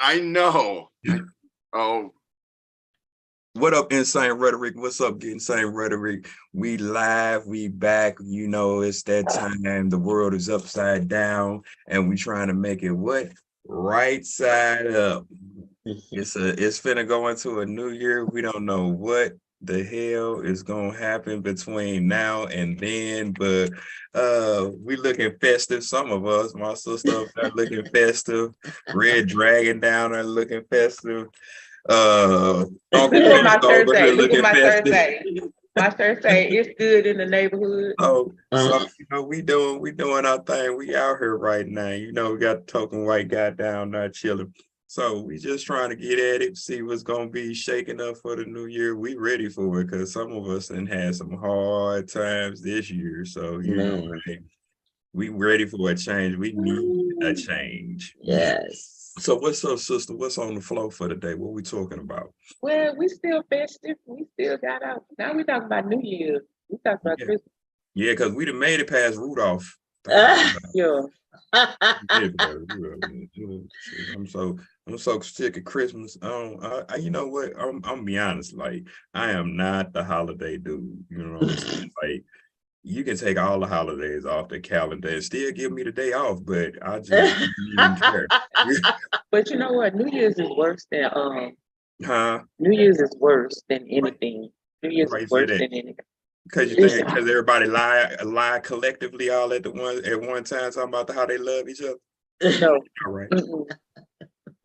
I know. Oh. What up, Insane Rhetoric? What's up, Insane Rhetoric? We live, we back. You know, it's that time. The world is upside down, and we trying to make it what? Right side up. It's finna go into a new year. We don't know what the hell is gonna happen between now and then, but we looking festive. Some of us, my sister are looking festive. Red Dragon down there looking festive. Look at my Thursday. Look at my Thursday. My Thursday is good in the neighborhood. So you know, we doing our thing. We out here right now. You know, we got the token white guy down there chilling. So we just trying to get at it, see what's gonna be shaking up for the new year. We ready for it because some of us done had some hard times this year. So you know, we ready for a change. We need a change. Yes. So what's up, sister? What's on the flow for today? What we talking about? Well, we still festive. We still got out. Now we talking about New Year's. We talking about Christmas. Yeah, because we done made it past Rudolph. Yeah. I'm so sick of Christmas. You know what? I'm gonna be honest. Like, I am not the holiday dude. You know what I'm saying? Like, you can take all the holidays off the calendar and still give me the day off, but I just don't even care. But you know what? New Year's is worse than Huh? New Year's is worse than anything. New Year's Right, is worse than anything. Because you think because everybody lie collectively all at one time talking about how they love each other. No. All right.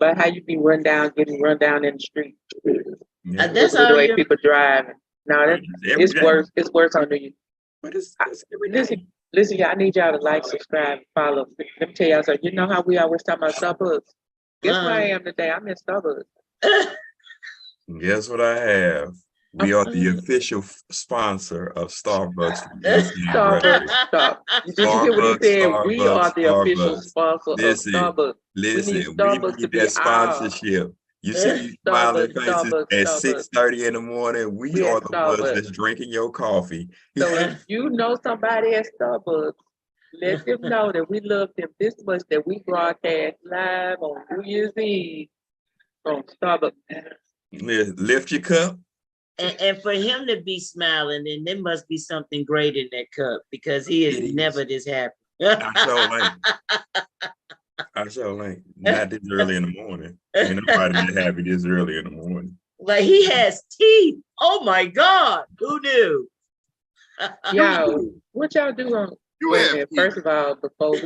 But how you be getting run down in the street. Yeah. That's the way people drive. No, it's worse. It's worse on New Year's. But it's every day. Listen, y'all, I need y'all to like, subscribe, follow. Let me tell y'all something. You know how we always talk about Starbucks? Guess where I am today? I'm in Starbucks. Guess what I have? We are the official sponsor of Starbucks. Stop. Did you hear what he said? We are the official sponsor of Starbucks. Listen, we need that sponsorship. You see these smiling faces at 6:30 in the morning. We are the ones that's drinking your coffee. So if you know somebody at Starbucks, let them know that we love them this much that we broadcast live on New Year's Eve from Starbucks. Lift your cup. And for him to be smiling, then there must be something great in that cup because he is never this happy. I sure ain't. Not this early in the morning. Ain't nobody been happy this early in the morning. Like he has teeth. Oh my God. Who knew? Yo, what y'all do on first of all, before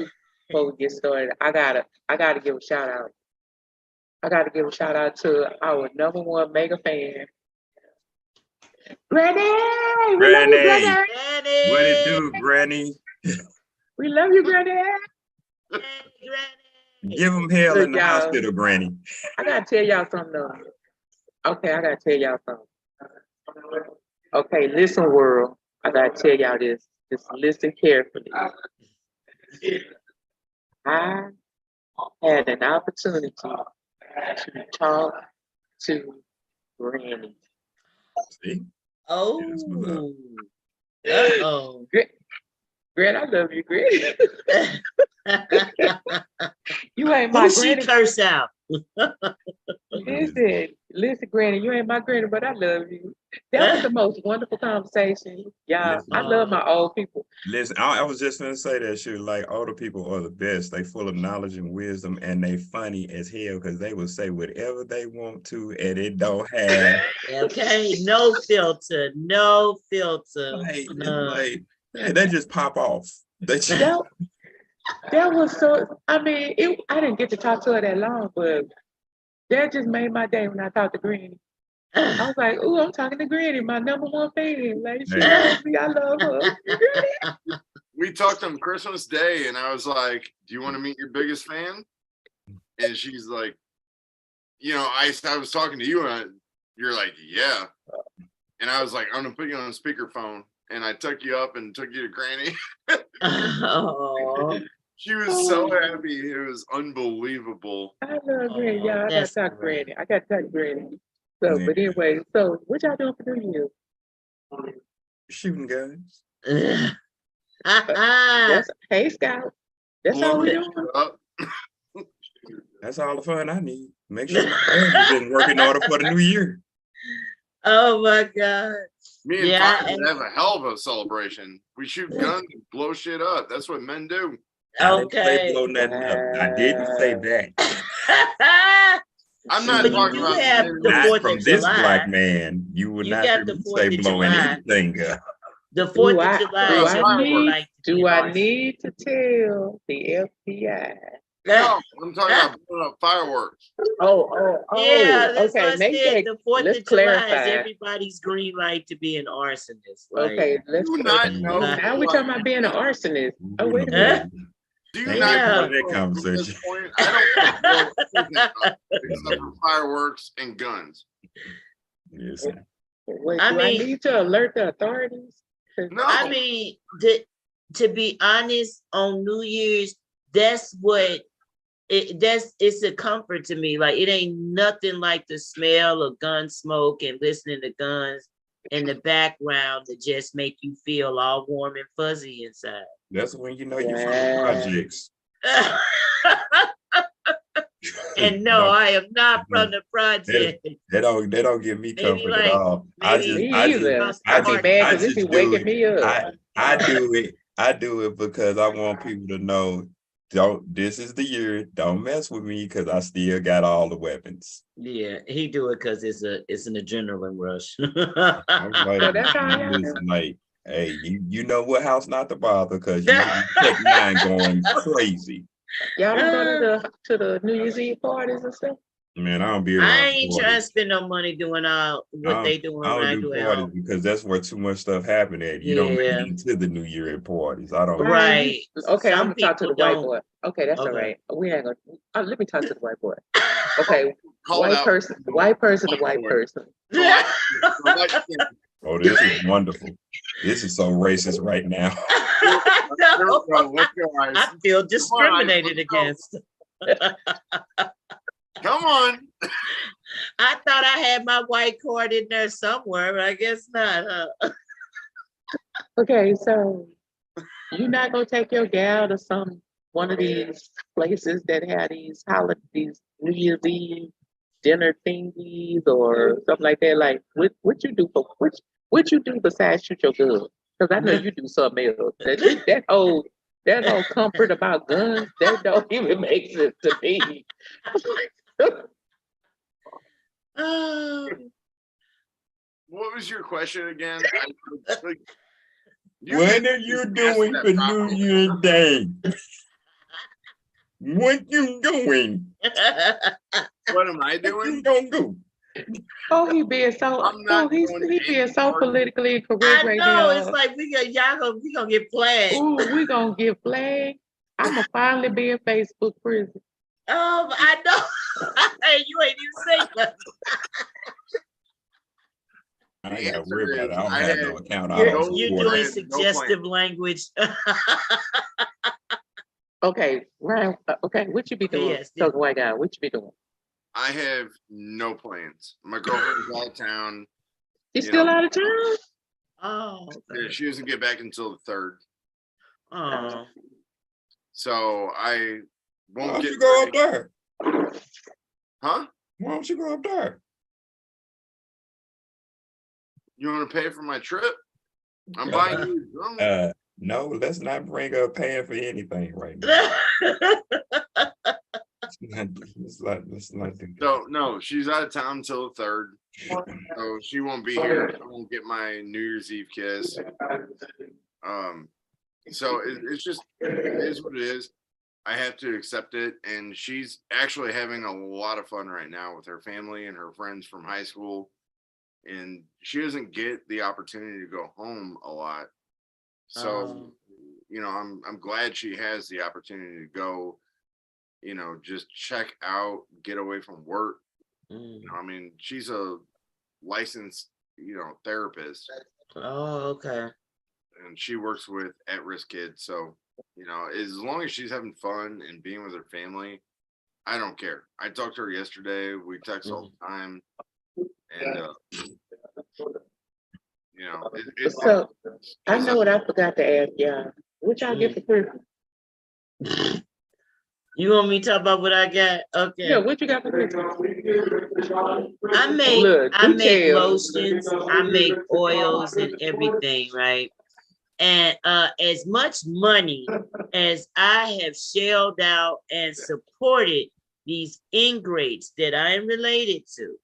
we get started, I gotta give a shout out. I gotta give a shout out to our #1 mega fan. Granny! Granny! What it do, Granny? We love you, Granny! Hey, Granny! Give them hell in the hospital, Granny. I gotta tell y'all something though. Okay, I gotta tell y'all something. Okay, listen, world. I gotta tell y'all this. Just listen carefully. I had an opportunity to talk to Granny. See? Oh. Uh-oh. Gran, I love you, Gran. You ain't my granny. She curse out. Listen, Granny, you ain't my granny, but I love you. That was the most wonderful conversation. Yeah, I love my old people. Listen, I was just gonna say that shit. Like, older people are the best. They full of knowledge and wisdom, and they funny as hell because they will say whatever they want to, and it don't have. Okay, no filter, no filter. Like they just pop off. That was so. I mean, I didn't get to talk to her that long, but that just made my day when I talked to Granny. I was like, "Ooh, I'm talking to Granny, my #1 fan. Like, she loves me. I love her." We talked on Christmas Day, and I was like, "Do you want to meet your biggest fan?" And she's like, "You know, I was talking to you, and you're like, yeah." And I was like, "I'm gonna put you on speakerphone," and I took you up and took you to Granny. Oh. She was so happy. It was unbelievable. I love Granny, y'all. I got to talk Granny. So, but anyway, so what y'all doing for New Year's? Shooting guns. Hey, Scout. That's all we doing. That's all the fun I need. Make sure my phone is in working order for the new year. Oh my God. Me and Yeah, Fire would have a hell of a celebration. We shoot guns and blow shit up. That's what men do. I didn't say Okay. blow nothing up. I didn't say that. I'm not But you talking do about have men the who- Not 4th from of this July. black man. You would You not got hear the me 4th say of blowing July. anything up. The Do 4th I of July do is I a need like do I need to tell the FBI? No, I'm talking about blowing up fireworks. Yeah, that's Okay, what I make said. that. The 4th Let's of July is clarify. everybody's green light to be an arsonist. Like, Okay, let's Do clarify. not know. Now we're talking about being an arsonist. Oh, wait a Huh? minute. Do you Thank not you Yeah. know for that at this conversation. point? I don't want to blow anything up except for fireworks and guns. Yes. Wait, I do I mean- need to alert the authorities? No, I mean, to be honest, on New Year's, that's what it's a comfort to me. Like, it ain't nothing like the smell of gun smoke and listening to guns in the background to just make you feel all warm and fuzzy inside. That's when you know you're from the Yeah. projects. And no, I am not from the project. They don't give me Maybe comfort like- at all. maybe- Me either. I I'd be just- mad I because it be just do waking it. me up. I do it because I want people to know, this is the year, don't mess with me because I still got all the weapons. Yeah, he do it because it's an adrenaline rush. I'm like, So that's how y'all do? listen, like, hey, you know what house not to bother because you Tech 9 going crazy. Y'all don't go to the New Year's Eve parties and stuff? Man, I don't be around. I ain't trying to parties. spend no money doing all what they doing when I I don't do do at parties home. because that's where too much stuff happen at. You don't make Yeah. it into the New Year at parties. I don't. Right. Okay, Some I'm gonna talk to the people white don't. boy. Okay, that's all Okay. right. We ain't gonna. Let me talk to the white boy. Okay, call it white out. person, white person, the white boy. person. Oh, this is wonderful. This is so racist right now. No, Let's go, Ice. I feel discriminated let's go. against. Come on. I thought I had my white card in there somewhere, but I guess not. Huh? Okay, so you're not gonna take your gal to one of these places that have these holidays, New Year's Eve dinner thingies or something like that. Like, what you do for what you do besides shoot your gun? Because I know you do something else. That whole comfort about guns, that don't even make sense to me. Oh, What was your question again? What are you doing for New Year's Day? What you doing? What am I What you doing? gonna do? Oh, he being so I'm not he's going to he being any so party. politically I correct right know. now. It's like we gonna get flagged. Ooh, we gonna get flagged. I'ma finally be in Facebook prison. I know. Hey, you ain't even say nothing. I ain't gotta worry about it. I don't I have had no account. I You're, don't you're support doing it. I had no suggestive plan. language. Okay, Ryan. Okay, what you be doing? Yes, So white guy, what you be doing? I have no plans. My girlfriend's out of town. You You still know. out of town? Oh, Yeah, she doesn't get back until the 3rd. oh. So I Why won't don't get you go up ready. there? Huh? Why don't you go up there? You want to pay for my trip? I'm buying you a drum. No, let's not bring up paying for anything right now. Let's not do that. So no, she's out of town until the 3rd. So she won't be here. I won't get my New Year's Eve kiss. So it's just, it is what it is. I have to accept it. And she's actually having a lot of fun right now with her family and her friends from high school. And she doesn't get the opportunity to go home a lot. So, you know, I'm glad she has the opportunity to go, you know, just check out, get away from work. You know, I mean, she's a licensed, you know, therapist. Oh, okay. And she works with at-risk kids. So, you know, as long as she's having fun and being with her family, I don't care. I talked to her yesterday. We text all the time. And, you know, So I know what I forgot to ask y'all. What y'all get for Christmas? You want me to talk about what I got? Okay. Yeah, what you got for Christmas? I make Look, I make details. lotions, I make oils and everything, right? And as much money as I have shelled out and supported these ingrates that I am related to,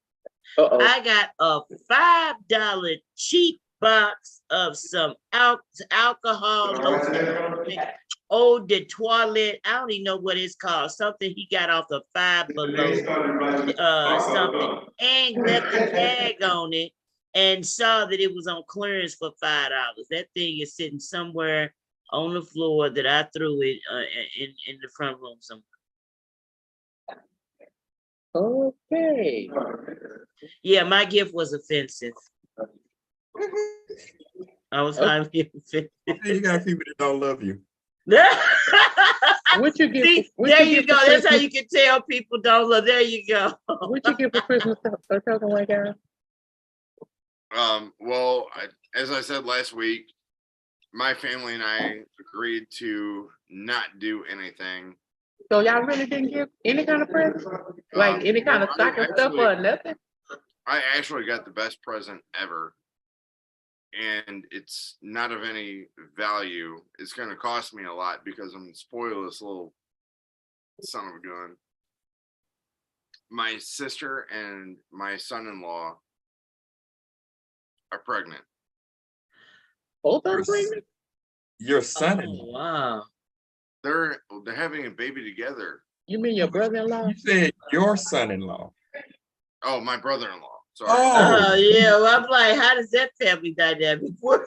Uh-oh. I got a $5 cheap box of some alcohol lotion, eau de toilette. I don't even know what it's called. Something he got off the Five Below, something, and left the tag on it, and saw that it was on clearance for $5. That thing is sitting somewhere on the floor that I threw it in the front room somewhere. Okay. Yeah, my gift was offensive. I was highly offended. You got people that don't love you. What you get? See, there you go. That's how you can tell people don't love. There you go. What you get for Christmas, a token white guy? Well, as I said last week, my family and I agreed to not do anything. So y'all really didn't give any kind of present? Like any kind of stocking stuff or nothing? I actually got the best present ever. And it's not of any value. It's going to cost me a lot because I'm going to spoil this little son of a gun. My sister and my son-in-law are pregnant. Both are pregnant? Your son-in-law. Oh, wow. They're having a baby together. You mean your brother-in-law? You said your son-in-law. Oh, my brother-in-law. Sorry. Oh, yeah. Well, I'm like, how does that family dynamic work?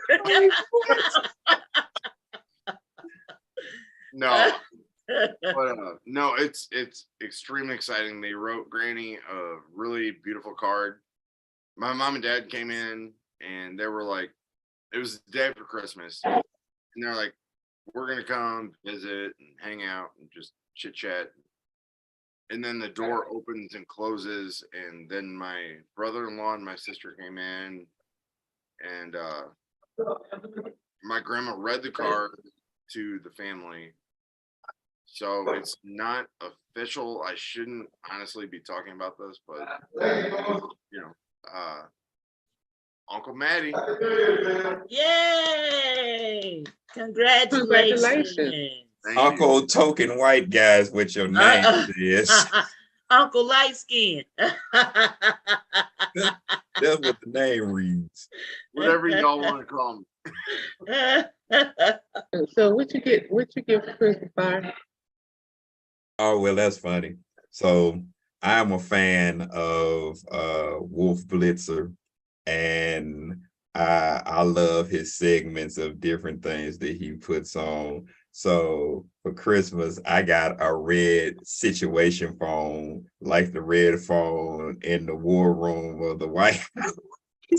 No. But no, it's extremely exciting. They wrote Granny a really beautiful card. My mom and dad came in and they were like, it was the day after Christmas. And they're like, we're going to come visit and hang out and just chit chat. And then the door opens and closes. And then my brother-in-law and my sister came in. And my grandma read the card to the family. So it's not official. I shouldn't honestly be talking about this, but Uncle Maddie. Yay! Congratulations. Uncle Token White Guys, what your name is. Uncle Light Skin. That's what the name reads. Whatever y'all want to call me. So what you get for Christmas, Byron? Oh, well, that's funny. So I'm a fan of Wolf Blitzer, and I love his segments of different things that he puts on. So for Christmas, I got a red situation phone, like the red phone in the war room of the White House.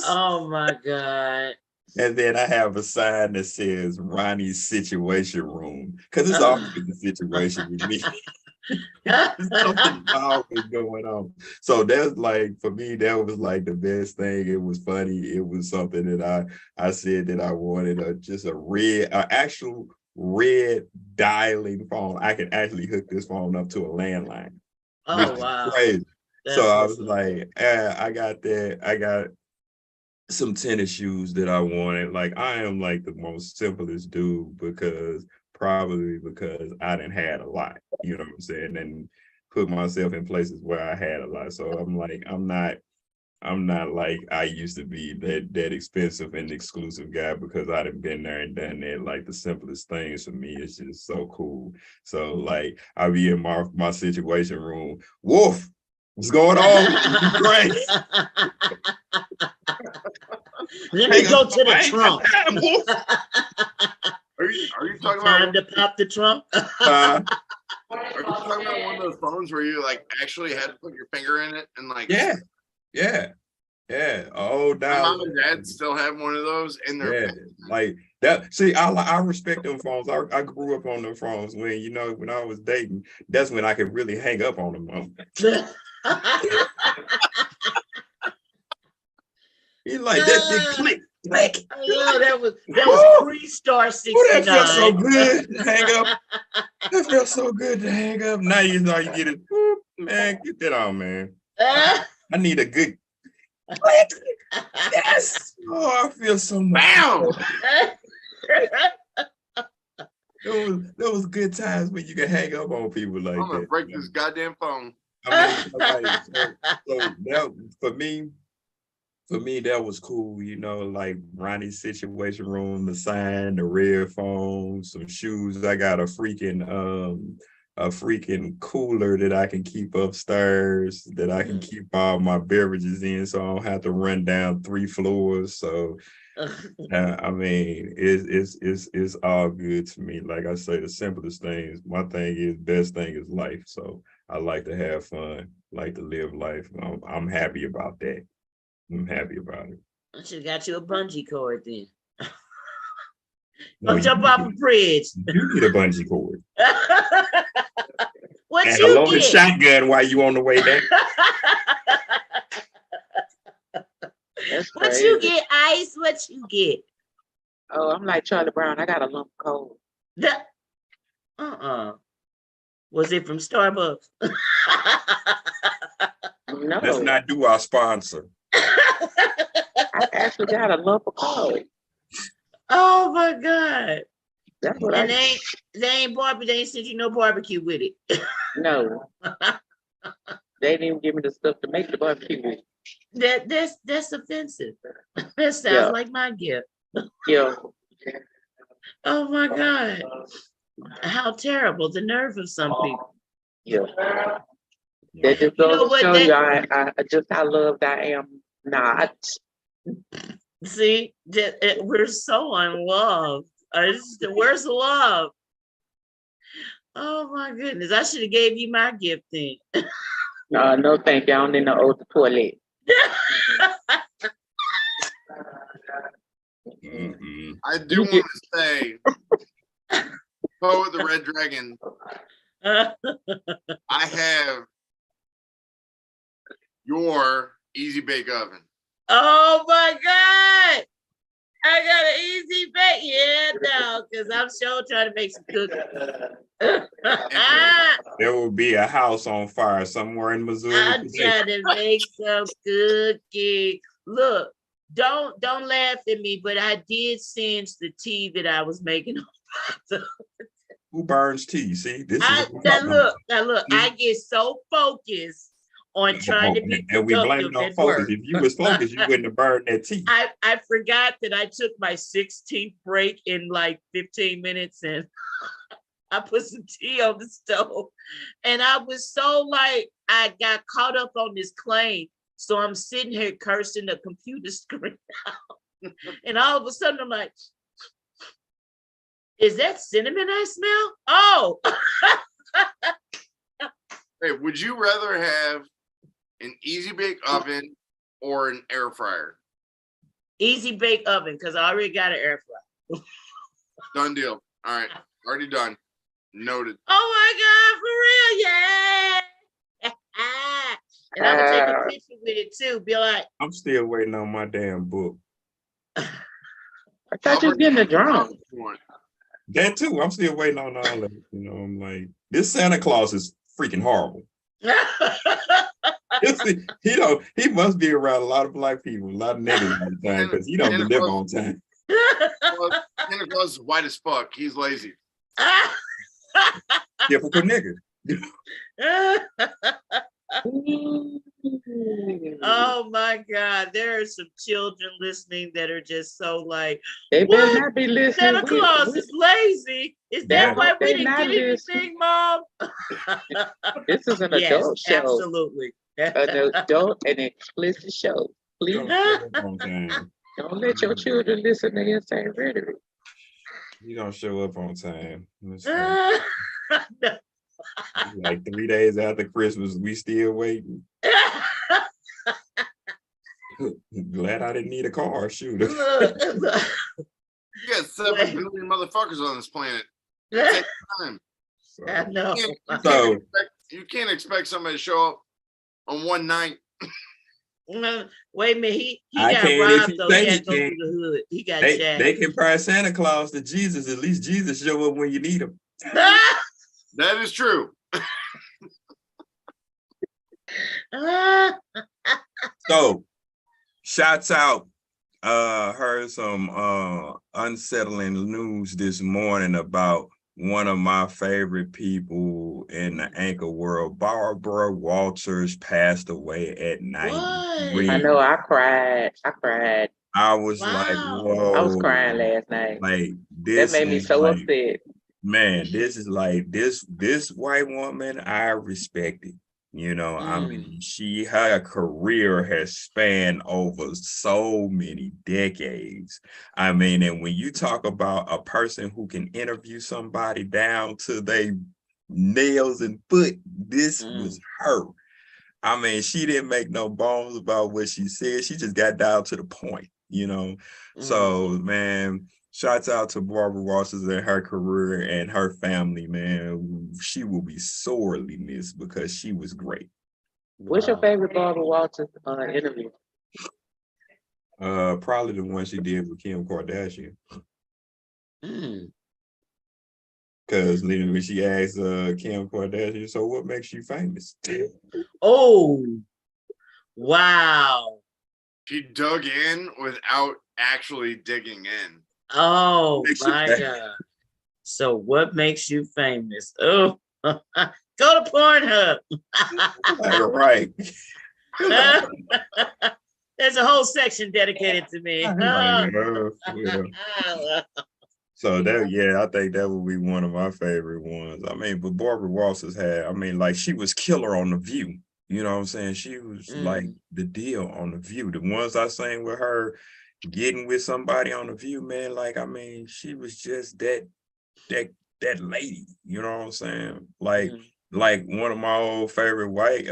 Oh my God. And then I have a sign that says Ronnie's Situation Room, because it's always the situation with me. Something always going on. So that's like, for me, that was like the best thing. It was funny. It was something that I said that I wanted actual red dialing phone. I can actually hook this phone up to a landline. Oh, wow. Crazy. That's so I was like, I got that. I got some tennis shoes that I wanted. Like, I am like the most simplest dude because I didn't had a lot, you know what I'm saying, and put myself in places where I had a lot. So I'm like, I'm not like I used to be that expensive and exclusive guy, because I done been there and done that. Like, the simplest things for me is just so cool. So like, I be in my situation room. Wolf, what's going on? Great. Let me go to the trunk. Are you talking Time about to pop the trunk? Are you talking about one of those phones where you like actually had to put your finger in it and like? Yeah. Oh, my mom and dad still have one of those in their like that. See, I respect them phones. I grew up on them phones when I was dating. That's when I could really hang up on them. He's like that big click. Oh, that was pre-star 69. Oh, that felt so good. Hang up. That feels so good to hang up. Now you know you get it. Whoop, man, get that on, man. I need a good click. Yes. Oh, I feel so much. Bam! There was good times when you could hang up on people like I'm gonna that. break this goddamn phone. I mean, like, so that for me, that was cool, you know, like Ronnie's situation room, the sign, the red phone, some shoes. I got a freaking cooler that I can keep upstairs that I can keep all my beverages in, so I don't have to run down 3 floors. So I mean, it's all good to me. Like I say, the simplest things. My thing is, best thing is life. So I like to have fun, like to live life. I'm happy about that. I'm happy about it. I should have got you a bungee cord then. No, Don't jump off a bridge. You need a bungee cord. What And you a loaded get? shotgun while you on the way down. That's What crazy. you get, Ice? What you get? Oh, I'm like Charlie Brown. I got a lump of coal. Was it from Starbucks? No, Let's not do our sponsor. I actually got a lump of coal. Oh my God. That's what And I they ain't sent you no barbecue with it. No. They didn't even give me the stuff to make the barbecue with. That's offensive. That sounds Yeah. like my gift. Yeah. Oh my God. How terrible. The nerve of some people. Yeah. That just You goes know to what, show that- you I just how loved I am not. See, we're so unloved. Where's the love? Oh my goodness. I should have gave you my gift then. No, thank you. I don't need no old toilet. Mm-mm. I do want to say, Poet the Red Dragon, I have your Easy Bake Oven. Oh my God. I got an easy bake. Yeah, no, because I'm sure trying to make some cookies. There will be a house on fire somewhere in Missouri. I'm trying to make some cookies. Look, don't laugh at me, but I did sense the tea that I was making. Who burns tea? See, this is Now look, I get so focused on trying to be and we blame productive it on at focus. work. If you was focused, you wouldn't have burned that tea. I forgot that I took my 16th break in like 15 minutes and I put some tea on the stove. And I was so like, I got caught up on this claim. So I'm sitting here cursing the computer screen out. And all of a sudden I'm like, is that cinnamon I smell? Oh. Hey, would you rather have an Easy Bake Oven or an air fryer? Easy bake oven, because I already got an air fryer. Done deal. All right, already done. Noted. Oh my God, for real, yeah. And I'm gonna take a picture with it too. Be like, I'm still waiting on my damn book. I thought you was getting a drone. That too. I'm still waiting on all of it. You know, I'm like, this Santa Claus is freaking horrible. He must be around a lot of black people, a lot of niggas all the time, because he don't deliver on time. Santa Claus is white as fuck. He's lazy. Typical nigga. Oh my God, there are some children listening that are just so like, They what? better not be listening. Santa Claus is lazy. Is that why we They didn't not get anything, Mom? This is an Yes, adult show. absolutely. An adult and explicit show. Please On time. don't let your children listen to Insane Rhetoric. You don't show up on time. It's No. like 3 days after Christmas, we still waiting. Glad I didn't need a car. Shoot. Look. You got 7 billion motherfuckers on this planet. It takes time. I know. You can't expect somebody to show up on one night. Wait a minute, he I got can't if robbed he though. say He he had to go can't. through the hood. He got They jacked. compare Santa Claus to Jesus. At least Jesus show up when you need him. That is true. So, shouts out. Heard some unsettling news this morning about one of my favorite people in the anchor world. Barbara Walters passed away at 93. I know. I cried. I was like, Wow. I was whoa, crying last night. like That this made me is so like, upset. man, this is like this white woman I respected. You know, I mean, her career has spanned over so many decades. I mean, and when you talk about a person who can interview somebody down to their nails and foot, this was her. I mean, she didn't make no bones about what she said. She just got down to the point, you know. So, man, shouts out to Barbara Walters and her career and her family, man. She will be sorely missed because she was great. What's your favorite Barbara Walters interview? Probably the one she did with Kim Kardashian. Because when she asked Kim Kardashian, so what makes you famous? Oh, wow. She dug in without actually digging in. Oh my God. So what makes you famous? Oh, go to Pornhub. Right. There's a whole section dedicated to me. Yeah. So that, yeah, I think that would be one of my favorite ones. I mean, but Barbara Walters had, I mean, like she was killer on The View. You know what I'm saying? She was like the deal on The View. The ones I sang with her, getting with somebody on The View, man, like, I mean, she was just that lady. You know what I'm saying? Like one of my old favorite white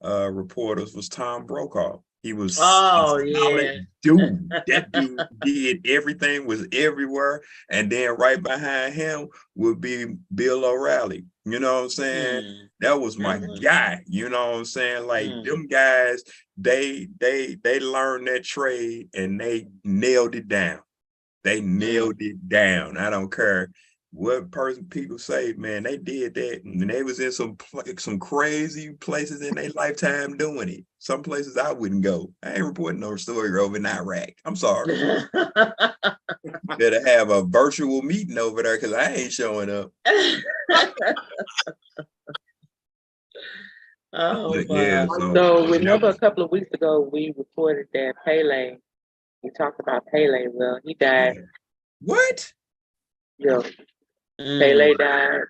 reporters was Tom Brokaw. He was a solid dude. That dude did everything, was everywhere. And then right behind him would be Bill O'Reilly. You know what I'm saying? That was my guy. You know what I'm saying? Like them guys, they learned that trade and they nailed it down. They nailed it down. I don't care what person people say, man, they did that. And they was in some crazy places in their lifetime doing it. Some places I wouldn't go. I ain't reporting no story over in Iraq. I'm sorry. Better have a virtual meeting over there because I ain't showing up. Oh, yeah. So remember a couple of weeks ago, we reported that Pele, we talked about Pele. Well, he died. What? Yeah. Pele died.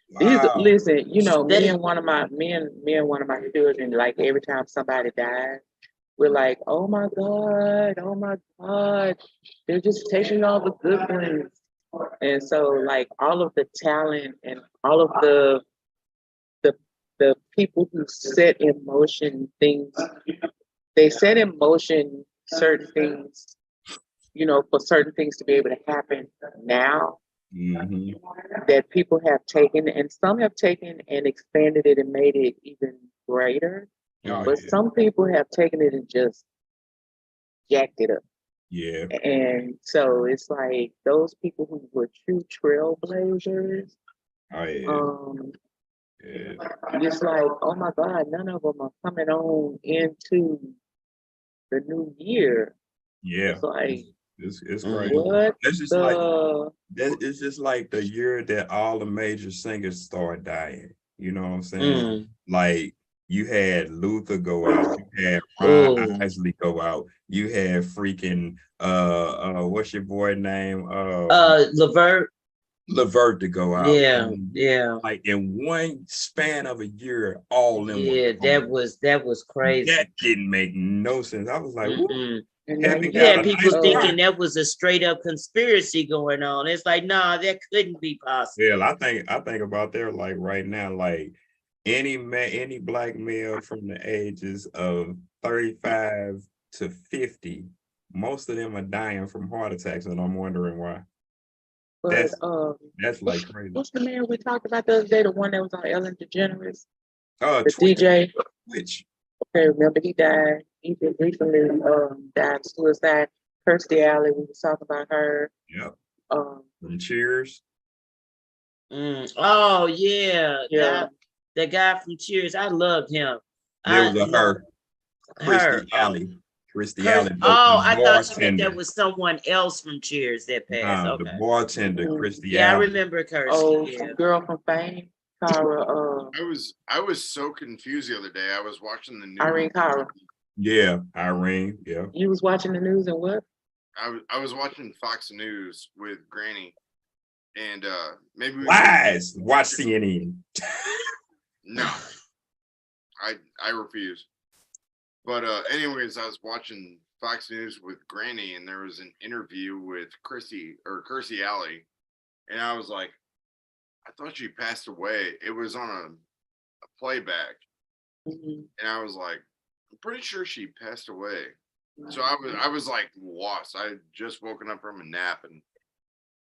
Wow. Listen, you know, me and one of my children, like every time somebody dies, we're like, oh my God, they're just taking all the good ones. And so like all of the talent and all of the people who set in motion things, they set in motion certain things, you know, for certain things to be able to happen now. That people have taken, and some have taken and expanded it and made it even greater. But some people have taken it and just jacked it up. Yeah. And so it's like those people who were true trailblazers. It's like, oh my God, none of them are coming on into the new year. Yeah. It's like, it's crazy. What it's just like the year that all the major singers start dying. You know what I'm saying? Like you had Luther go out, you had Ron Isley go out, you had freaking what's your boy name? Levert to go out. Yeah. Like in one span of a year, all them. Yeah, that was crazy. That didn't make no sense. I was like, you had people thinking that was a straight up conspiracy going on. It's like, nah, that couldn't be possible. Yeah, I think about there like right now, like any black male from the ages of 35 to 50, most of them are dying from heart attacks, and I'm wondering why. But that's like crazy. What's the man we talked about the other day? The one that was on Ellen DeGeneres? The Twitch. DJ. Which? Okay, remember he died. He just recently died of suicide. Kirstie Alley, we was talking about her. Yep. From Cheers. Oh yeah, Yeah. that guy from Cheers. I loved him. There I was a know her. Christy Alley. Christy Chris, Alley, oh, the I thought you meant bartender. that was someone else from Cheers that passed. Nah, the Okay. bartender, Mhm. Christy Yeah, I Alley. remember Kirsty. Oh, Yeah. girl from Fame, Cara, I was so confused the other day. I was watching the news. Irene Cara. Yeah, Irene. Yeah. You was watching the news and what? I was watching Fox News with Granny, and maybe we Lies. Watch CNN. No, I refuse. But anyways, I was watching Fox News with Granny, and there was an interview with Kirstie Alley, and I was like, I thought she passed away. It was on a playback, Mhm. and I was like, I'm pretty sure she passed away. So I was like lost. I had just woken up from a nap and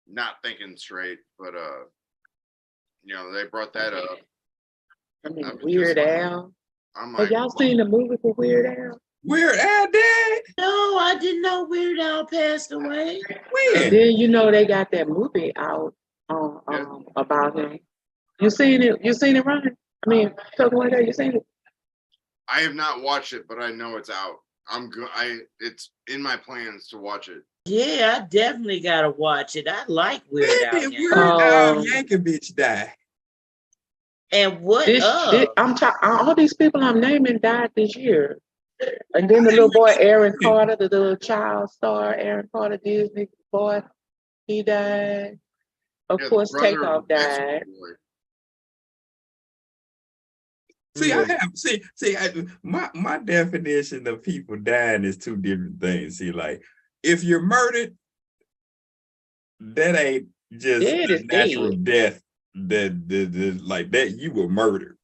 not thinking straight, but you know, they brought that up. I mean, I was Weird just like, Al. I'm Have like, y'all seen the movie for Weird Al? Weird Al dead? No, I didn't know Weird Al passed away. And When? then you know they got that movie out Yeah. about him. You seen it? You seen it, Ryan? I mean, talking like that. You seen it? I have not watched it, but I know it's out. I'm good. It's in my plans to watch it. Yeah, I definitely gotta watch it. I like Weird When Al. did Yankovic. Weird Al Um, Yankovic die? And what I'm talking. All these people I'm naming died this year. And then the little boy Aaron Carter, the little child star Aaron Carter, Disney boy, he died. Of Yeah, the course, brother of Takeoff the died. basketball boy. See, I have my definition of people dying is two different things. See, like if you're murdered, that ain't just Dead a is natural dead. death. That like that you were murdered.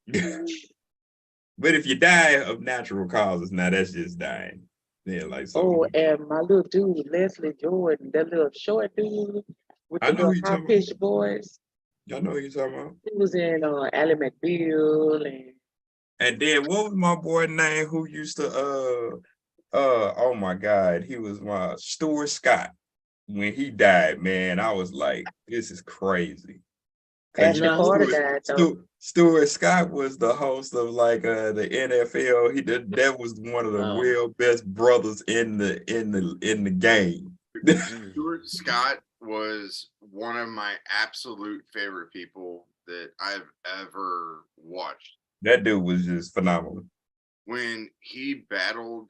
But if you die of natural causes, now that's just dying. Yeah, like so. Oh, and my little dude, Leslie Jordan, that little short dude with I the know who little you're high talking about. pitched voice. Y'all know who you're talking about. He was in Ally McBeal And then what was my boy name who used to oh my God, he was my Stuart Scott. When he died, man, I was like, this is crazy. Because Ashton Carter died though. Stuart Scott was the host of like the NFL. That was one of the real best brothers in the game. Stuart Scott was one of my absolute favorite people that I've ever watched. That dude was just phenomenal. When he battled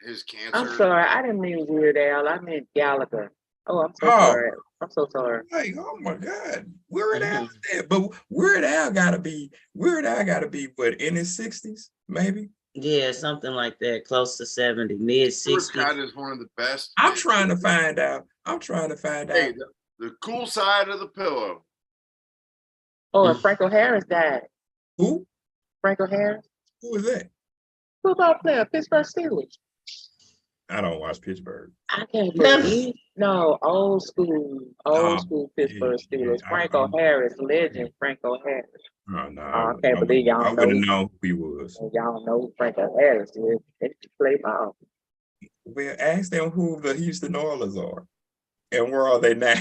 his cancer. I'm sorry, I didn't mean Weird Al. I meant Gallagher. Oh, I'm so sorry. I'm so sorry. Like, oh my God, Weird Al dead. But Weird Al gotta be what, in his 60s, maybe? Yeah, something like that, close to 70, mid 60s. Scott is one of the best. I'm trying to find out. Hey, the cool side of the pillow. Oh, and Franco Harris died. Who? Franco Harris. Who is that? Football player, Pittsburgh Steelers. I don't watch Pittsburgh. I can't believe. No, old school Pittsburgh Steelers. Franco Harris, legend Franco Harris. Oh, no, I can't believe y'all I wouldn't know who he was. Y'all know who Franco Harris is. They play ball. Well, ask them who the Houston Oilers are and where are they now?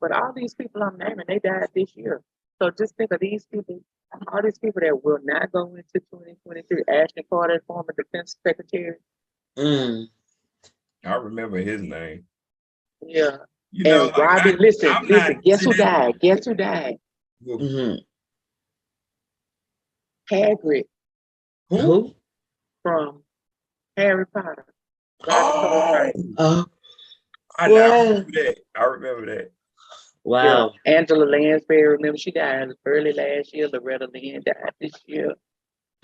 But all these people I'm naming, they died this year. So just think of these people, all these people that will not go into 2023. Ashton Carter, former defense secretary. I remember his name. Yeah. You know, and Robbie, listen, guess who died? Guess who died? Hagrid. Who? From Harry Potter. I remember that. Wow. Yeah. Angela Lansbury, remember she died early last year. Loretta Lynn died this year.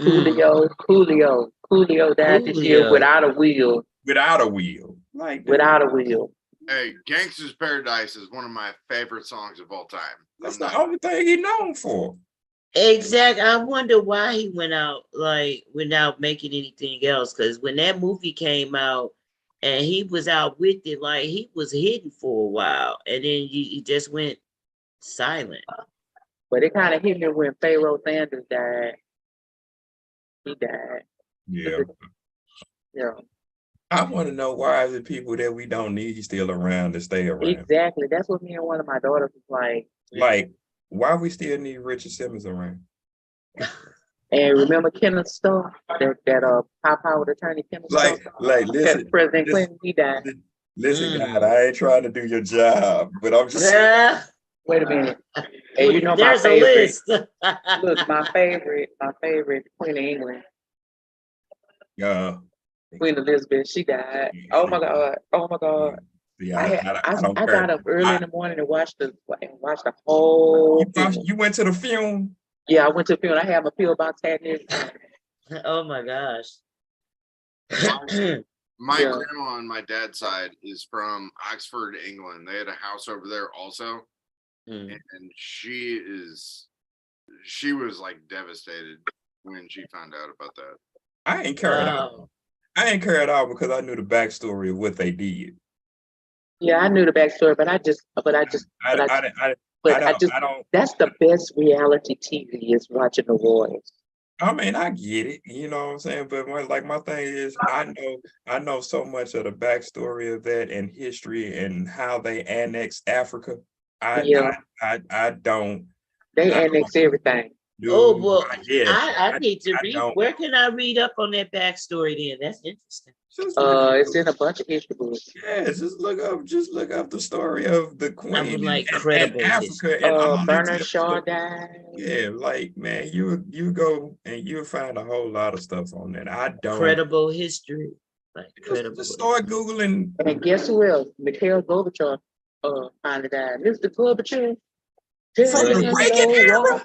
Coolio died this year without a wheel. Without a wheel. Without a wheel. Hey, Gangsta's Paradise is one of my favorite songs of all time. That's the only thing he's known for. Exactly. I wonder why he went out like without making anything else. Because when that movie came out and he was out with it, like he was hidden for a while, and then he just went silent. But it kind of hit me when Pharaoh Sanders died. He died. Yeah. Yeah. I want to know why is the people that we don't need still around to stay around? Exactly. That's what me and one of my daughters was like. Like, why we still need Richard Simmons around? And remember Kenneth Starr, that high-powered attorney Kenneth Starr, Listen, President Clinton, he died. listen, God, I ain't trying to do your job, but I'm just saying. Wait a minute. And you know my There's a favorite. list. Look, my favorite, Queen of England, Queen Elizabeth, she died. Oh my God. Oh my God. Yeah, I don't I care. got up early in the morning and watched the whole funeral. You went to the funeral? Yeah, I went to the funeral. I had my pill box had this. Oh my gosh. My Yeah. grandma on my dad's side is from Oxford, England. They had a house over there also. And she was like devastated when she found out about that. I ain't care at all. I ain't care at all because I knew the backstory of what they did. Yeah, I knew the backstory, but that's the best reality TV is watching the royals. I mean, I get it, you know what I'm saying? But my thing is, I know so much of the backstory of that and history and how they annexed Africa. I don't. They annex everything. Oh, well, I need to read. Where can I read up on that backstory then? That's interesting. It's in a bunch of history books. Yeah, just look up the story of the Queen I would like credible and Africa and Bernard Shaw died. Yeah, like man, you go and you'll find a whole lot of stuff on that. I don't credible history. Like credible. Just start Googling. And guess who else? Mikhail Gorbachev finally died. Mr. Gorbachev. From the Reagan era.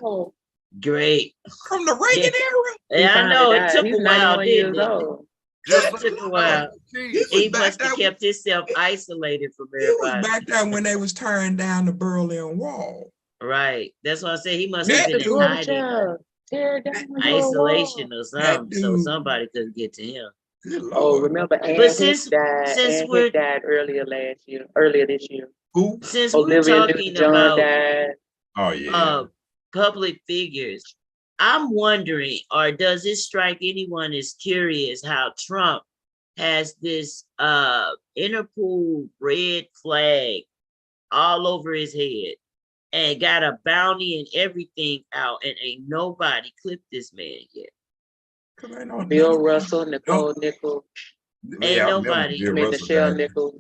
Great. From the Reagan era. Yeah, I know it took a while, didn't it? Just took a while. He must have kept himself isolated from everybody. He was back there when they was tearing down the Berlin Wall. Right. That's why I say he must have been in hiding, isolation or something, so somebody couldn't get to him. Oh, remember Anne Hicks died earlier this year. Who? Since Olivia we're talking about died. Public figures, I'm wondering, or does it strike anyone as curious how Trump has this Interpol red flag all over his head and got a bounty and everything out, and ain't nobody clipped this man yet? Bill Russell, Nicole Nichols. Ain't nobody. Michelle Nichols.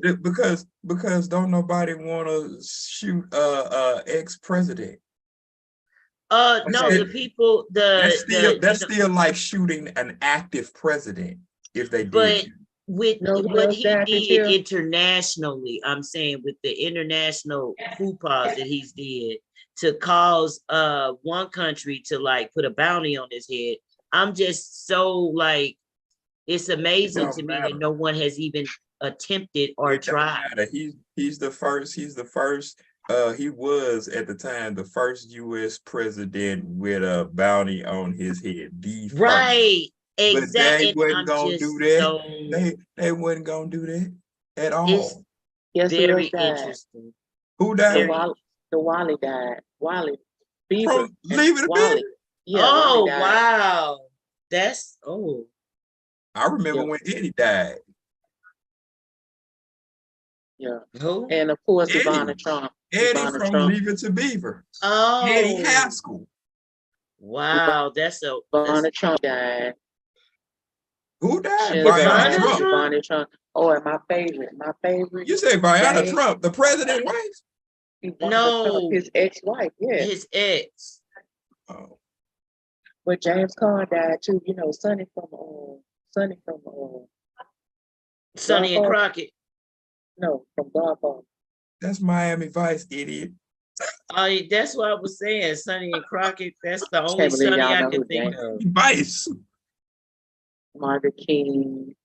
Because don't nobody want to shoot ex-president. No, the people, that's still like shooting an active president if they did. But with what he did internationally, I'm saying with the international coups that he's did to cause one country to like put a bounty on his head, I'm just so like, it's amazing to me that no one has even attempted or tried. He's the first. He was at the time the first U.S. president with a bounty on his head. Right, exactly. But they wasn't gonna do that. They wasn't gonna do that at all. Yes, very interesting. Who died? The Wally died. Wally. Leave it a bit. Yeah, oh wow, I remember when Eddie died. Yeah. Who? And of course, Ivana Trump. Eddie from Leave It to Beaver. Oh. Eddie Haskell. Wow, Ivana Trump died. Who died? Ivana Trump. Oh, and my favorite. You say Ivana Trump, the president's wife? No. Trump, his ex-wife, yeah. His ex. Oh. But James Caan died too, you know, Sonny and Crockett. No, from Godfather. That's Miami Vice, idiot. Oh, that's what I was saying. Sonny and Crockett. That's the only Sonny I can think of. Vice. Margaret King.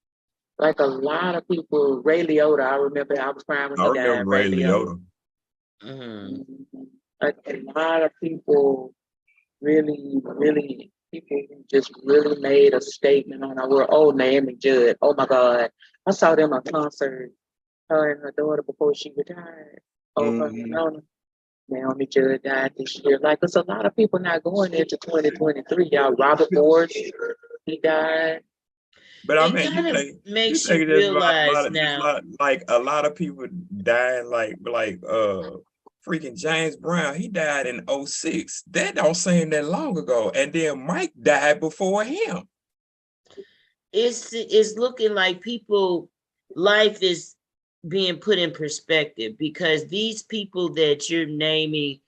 Like a lot of people. Ray Liotta. I remember I was crying when he died. I remember Ray Liotta. Mm-hmm. Like a lot of people really people just really made a statement on our world. Oh, Naomi Judd. Oh my God. I saw them at a concert. Her and her daughter before she retired. Naomi Judd died this year. Like, there's a lot of people not going into 2023. Y'all, Robert Morris, he died. But I It mean, kind of you makes you think there's realize there's now. like a lot of people dying, like freaking James Brown. He died in '06. That don't seem that long ago. And then Mike died before him. It's looking like people life is being put in perspective because these people that you're naming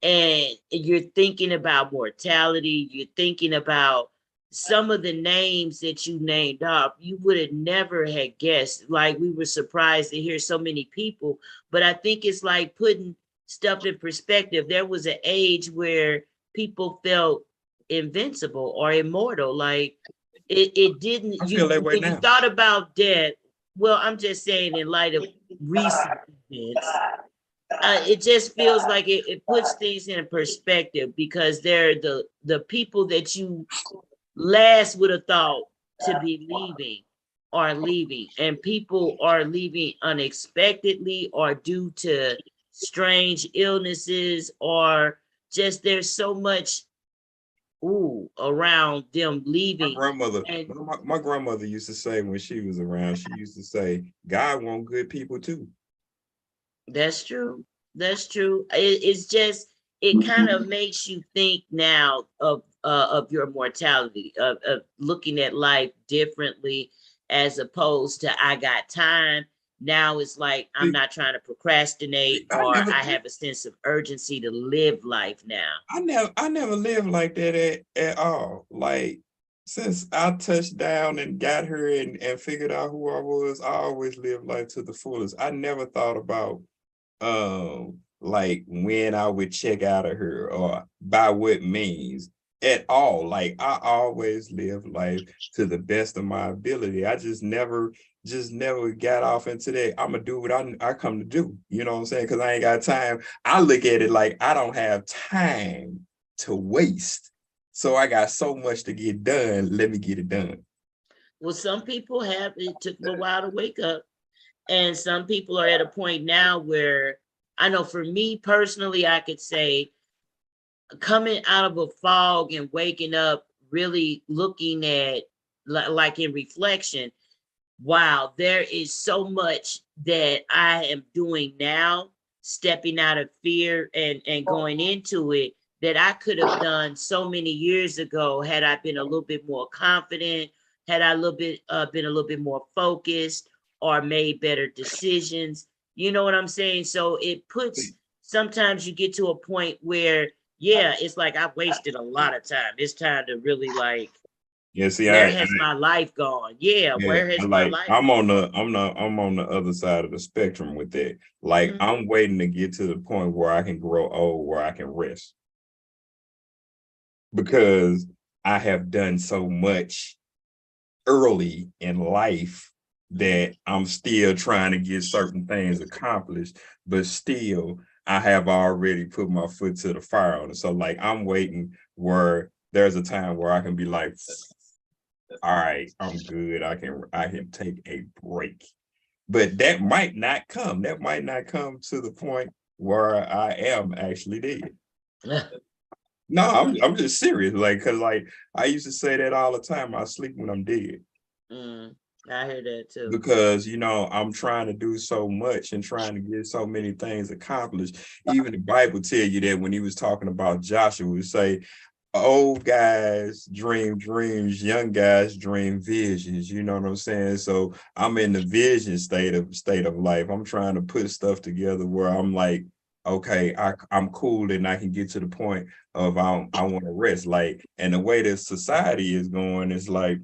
and you're thinking about mortality, you're thinking about some of the names that you named off, you would have never had guessed. Like we were surprised to hear so many people, but I think it's like putting stuff in perspective. There was an age where people felt invincible or immortal. Like it didn't I feel that way when you now. thought about death. Well, I'm just saying in light of recent events, it just feels like it puts things in perspective because they're the people that you last would have thought to be leaving are leaving, and people are leaving unexpectedly or due to strange illnesses or just there's so much around them leaving. And My grandmother used to say when she was around, she used to say, God want good people too. that's true. That's true. It's just it kind of makes you think now of your mortality, of looking at life differently, as opposed to I got time. Now it's like I'm not trying to procrastinate, or I have a sense of urgency to live life now. I never lived like that at all. Like since I touched down and got her and figured out who I was, I always lived life to the fullest. I never thought about like when I would check out of her or by what means at all. Like I always lived life to the best of my ability. I just never got off into that. I'm gonna do what I come to do. You know what I'm saying? Because I ain't got time. I look at it like I don't have time to waste. So I got so much to get done. Let me get it done. Well, some people have it took them a while to wake up. And some people are at a point now where I know for me personally, I could say coming out of a fog and waking up, really looking at like in reflection, wow, there is so much that I am doing now, stepping out of fear and going into it that I could have done so many years ago had I been a little bit more confident, had I a little bit been a little bit more focused or made better decisions. You know what I'm saying? So it puts sometimes you get to a point where yeah, it's like I've wasted a lot of time. It's time to really like Yeah, see, where has my life gone? Yeah, yeah, where has my life I'm on the other side of the spectrum with that. Like I'm waiting to get to the point where I can grow old, where I can rest. Because I have done so much early in life that I'm still trying to get certain things accomplished, but still I have already put my foot to the fire on it. So like I'm waiting where there's a time where I can be like, all right, I'm good. I can take a break. But that might not come. That might not come to the point where I am actually dead. No, I'm just serious. Like, cause like I used to say that all the time. I sleep when I'm dead. I hear that too. Because I'm trying to do so much and trying to get so many things accomplished. Even the Bible tell you that when he was talking about Joshua, would say, old guys dream dreams, young guys dream visions. You know what I'm saying? So I'm in the vision state of life. I'm trying to put stuff together where I'm like, okay, I'm cool and I can get to the point of I want to rest. Like, and the way that society is going is like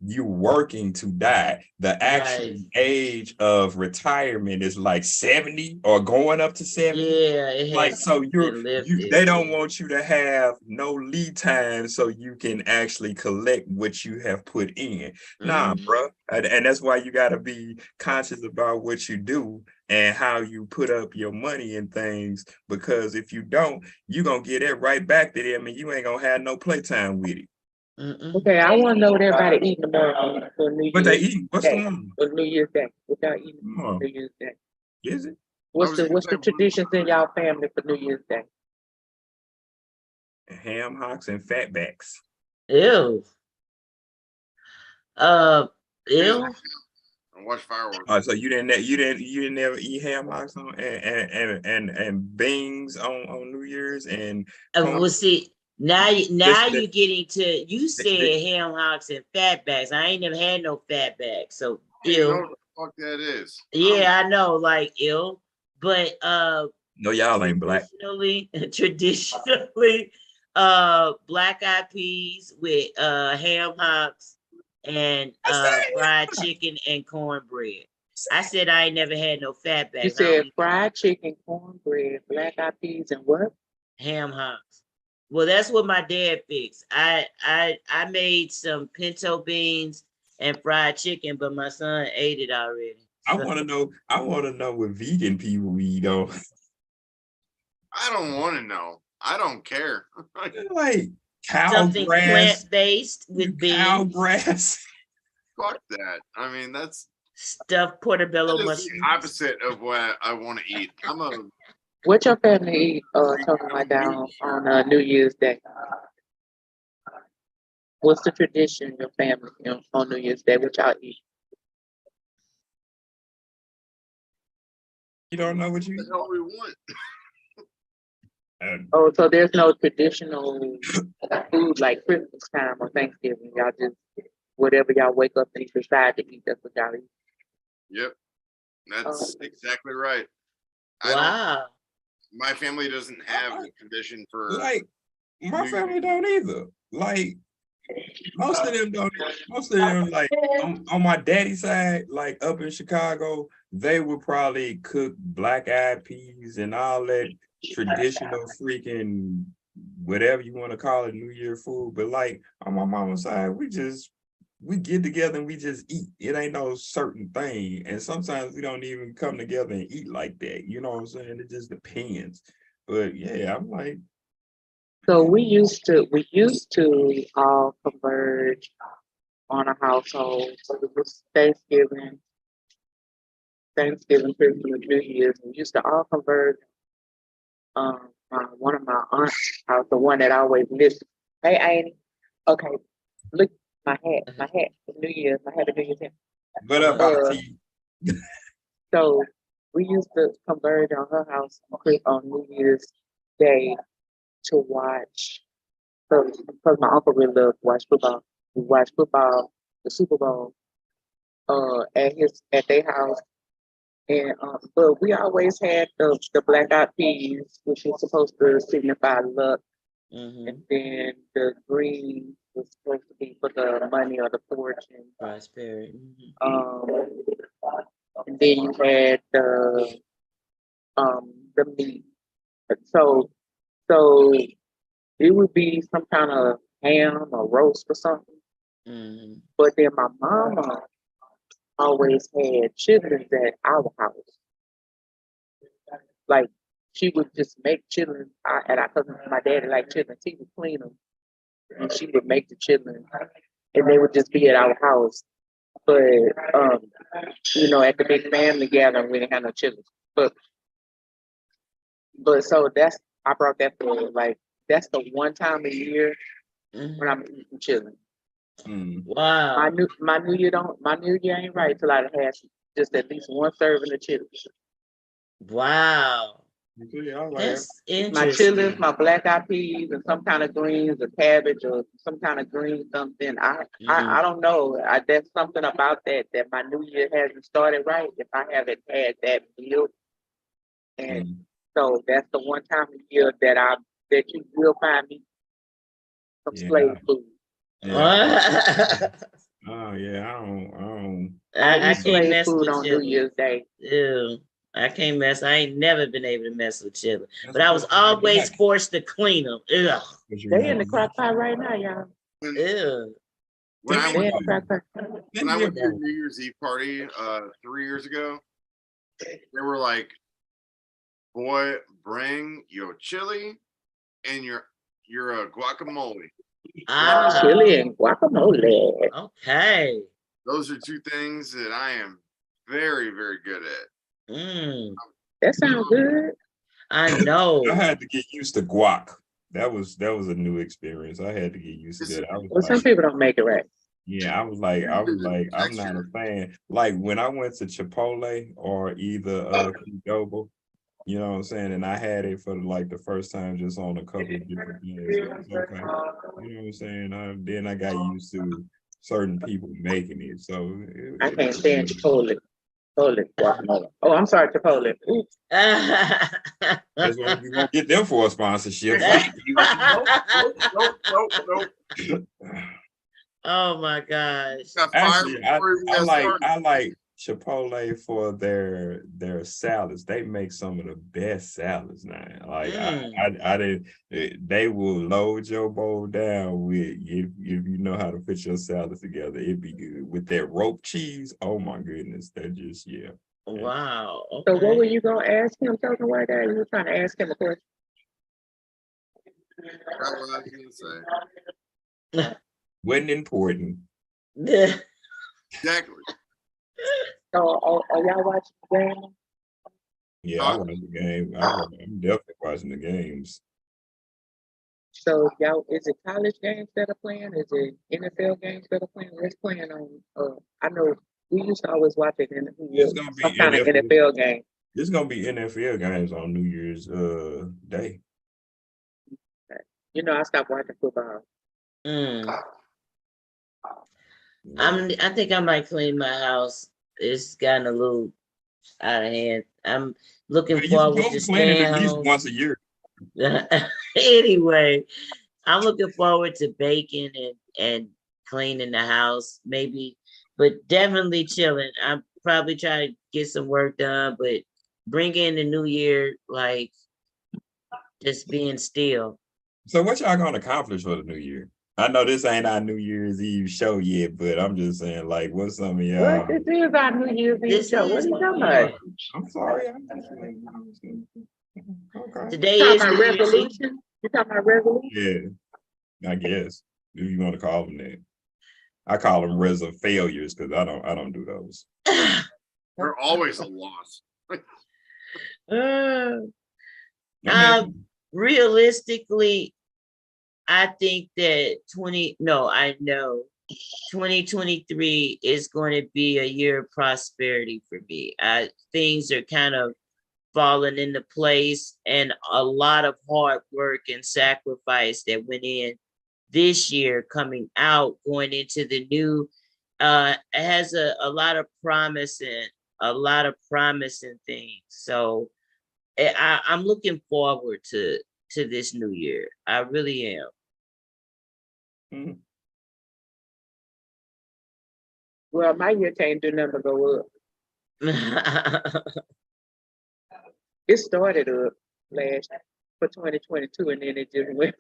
you working to die. The actual age of retirement is like 70 or going up to 70. Yeah, it like has so they don't yeah. want you to have no lead time so you can actually collect what you have put in. Nah, bro. And that's why you got to be conscious about what you do and how you put up your money and things, because if you don't, you're gonna get it right back to them and you ain't gonna have no playtime with it. Okay, I want to know what everybody eating tomorrow for New Year's. What they eating? What's Day, tomorrow? for New Year's Day? What y'all eating for New Year's Day? Is it? What's the traditions in y'all family for New Year's Day? Ham hocks and fatbacks. Ew. Ew. And watch fireworks. So you didn't never eat ham hocks on and beans on New Year's and Well, see, now This- you're getting to, you said this- ham hocks and fatbacks. I ain't never had no fatbacks, so You know ew. what the fuck that is? Yeah, I know, like ew. But no, y'all ain't black. traditionally, black eyed peas with ham hocks and fried chicken and cornbread. I said I ain't never had no fatbacks. You said fried chicken, cornbread, black eyed peas, and what? Ham hocks. Well, that's what my dad fixed. I made some pinto beans and fried chicken, but my son ate it already. I want to know what vegan people eat on. I don't want to know. I don't care. Like cow Something grass, plant-based with cow beans, grass. Fuck that. I mean, that's stuffed portobello that is mushrooms. the opposite of what I want to eat. I'm a What your family eat talking about down on New Year's Day? What's the tradition in your family on New Year's Day? What y'all eat? You don't know what you the eat? hell we want. Oh, so there's no traditional food like Christmas time or Thanksgiving. Y'all just whatever y'all wake up and decide to eat, that's what y'all eat. Yep, that's exactly right. I don't. Wow. My family doesn't have the tradition for Like my New family Year's. don't either. Like most of them don't. Most of them, like on my daddy's side, like up in Chicago, they would probably cook black eyed peas and all that traditional freaking whatever you want to call it, New Year food. But like on my mama's side, we get together and we just eat. It ain't no certain thing. And sometimes we don't even come together and eat like that. You know what I'm saying? It just depends. But yeah, I'm like, So we used to all converge on a household. So it was Thanksgiving, Christmas, New Year's. We used to all converge one of my aunts' house, the one that always lives. Hey, Annie. Okay, look, my hat for New Year's. I have a New Year's hat. what up, Auntie? So we used to converge on her house on New Year's Day to watch. Because my uncle really loved to watch football. We watched football, the Super Bowl, at their house. And but we always had the black eyed peas, which is supposed to signify luck, and then the green was supposed to be for the money or the fortune. Prosperity. And then you had the meat. So it would be some kind of ham or roast or something. But then my mama always had chitlins at our house. Like she would just make chitlins, because my daddy liked chitlins, he would clean them, and she would make the chitlins, and they would just be at our house. But at the big family gathering, we didn't have no chitlins. But so I brought that for that's the one time a year when I'm eating chitlins. Wow. My New Year ain't right till I have just at least one serving of chitlins. Wow. Yeah, That's My interesting. chitlins, my black eyed peas, and some kind of greens, or cabbage, or some kind of green something. I don't know. There's something about that my New Year hasn't started right if I haven't had that meal. And so that's the one time a year that you will find me some slave food. Yeah. Oh yeah, I don't. I eat can't slave mess food with on New chitlins. Year's Day. Ew. I can't mess. I ain't never been able to mess with chitlins. That's But I was because you're always black. forced to clean them. Ugh. They in the crock pot right now, y'all. Ew. When I They went in the crock pot. when I went to your New Year's Eve party 3 years ago, they were like, "Boy, bring your chili and your guacamole." Chili and guacamole. Okay. Those are two things that I am very, very good at. That sounds good. I know. I had to get used to guac. That was a new experience. I had to get used to that. I was Well, some people don't make it right. Yeah, I'm not a fan. Like when I went to Chipotle or either Qdoba, you know what I'm saying, and I had it for like the first time just on a couple of different things. It was okay. You know what I'm saying? Then I got used to certain people making it. So I can't stand Chipotle. Chipotle guacamole. Oh, I'm sorry, Chipotle. Oops. that's why we won't get them for a sponsorship. Nope. Oh my gosh. Got Actually, fired before we got started. I like Chipotle for their salads. They make some of the best salads now. Like I didn't. They will load your bowl down with if you know how to put your salad together. It'd be good with that rope cheese. Oh my goodness, that just yeah. Wow. So Okay. what were you gonna ask him, token white guy? You were trying to ask him a question. That's what I was gonna say. Wasn't important. Exactly. So are y'all watching the game? Yeah, I watch the game. I'm definitely watching the games. So y'all, is it college games that are playing? Is it NFL games that are playing? What's playing on? I know we used to always watch it in It's gonna be some kind of NFL game. There's gonna be NFL games on New Year's Day. You know, I stopped watching football. I think I might clean my house. It's gotten a little out of hand. I'm looking forward to staying at least home. once a year. Anyway, I'm looking forward to baking and cleaning the house, maybe, but definitely chilling. I'm probably trying to get some work done, but bring in the new year, like just being still. So what y'all gonna accomplish for the new year? I know this ain't our New Year's Eve show yet, but I'm just saying, like, what's some of y'all? What? This is our New Year's Eve show. What are you talking about? I'm sorry. Okay. Today You is talking about resolution? You talking about resolution? Yeah, I guess if you want to call them that. I call them reserve failures because I don't do those. They're always a loss. Realistically, I think that 2023 is going to be a year of prosperity for me. Things are kind of falling into place, and a lot of hard work and sacrifice that went in this year coming out, going into the new, it has a lot of promising things. So I'm looking forward to this new year. I really am. Mhm. Well, my year can't do nothing but go up. It started up last for 2022, and then it just went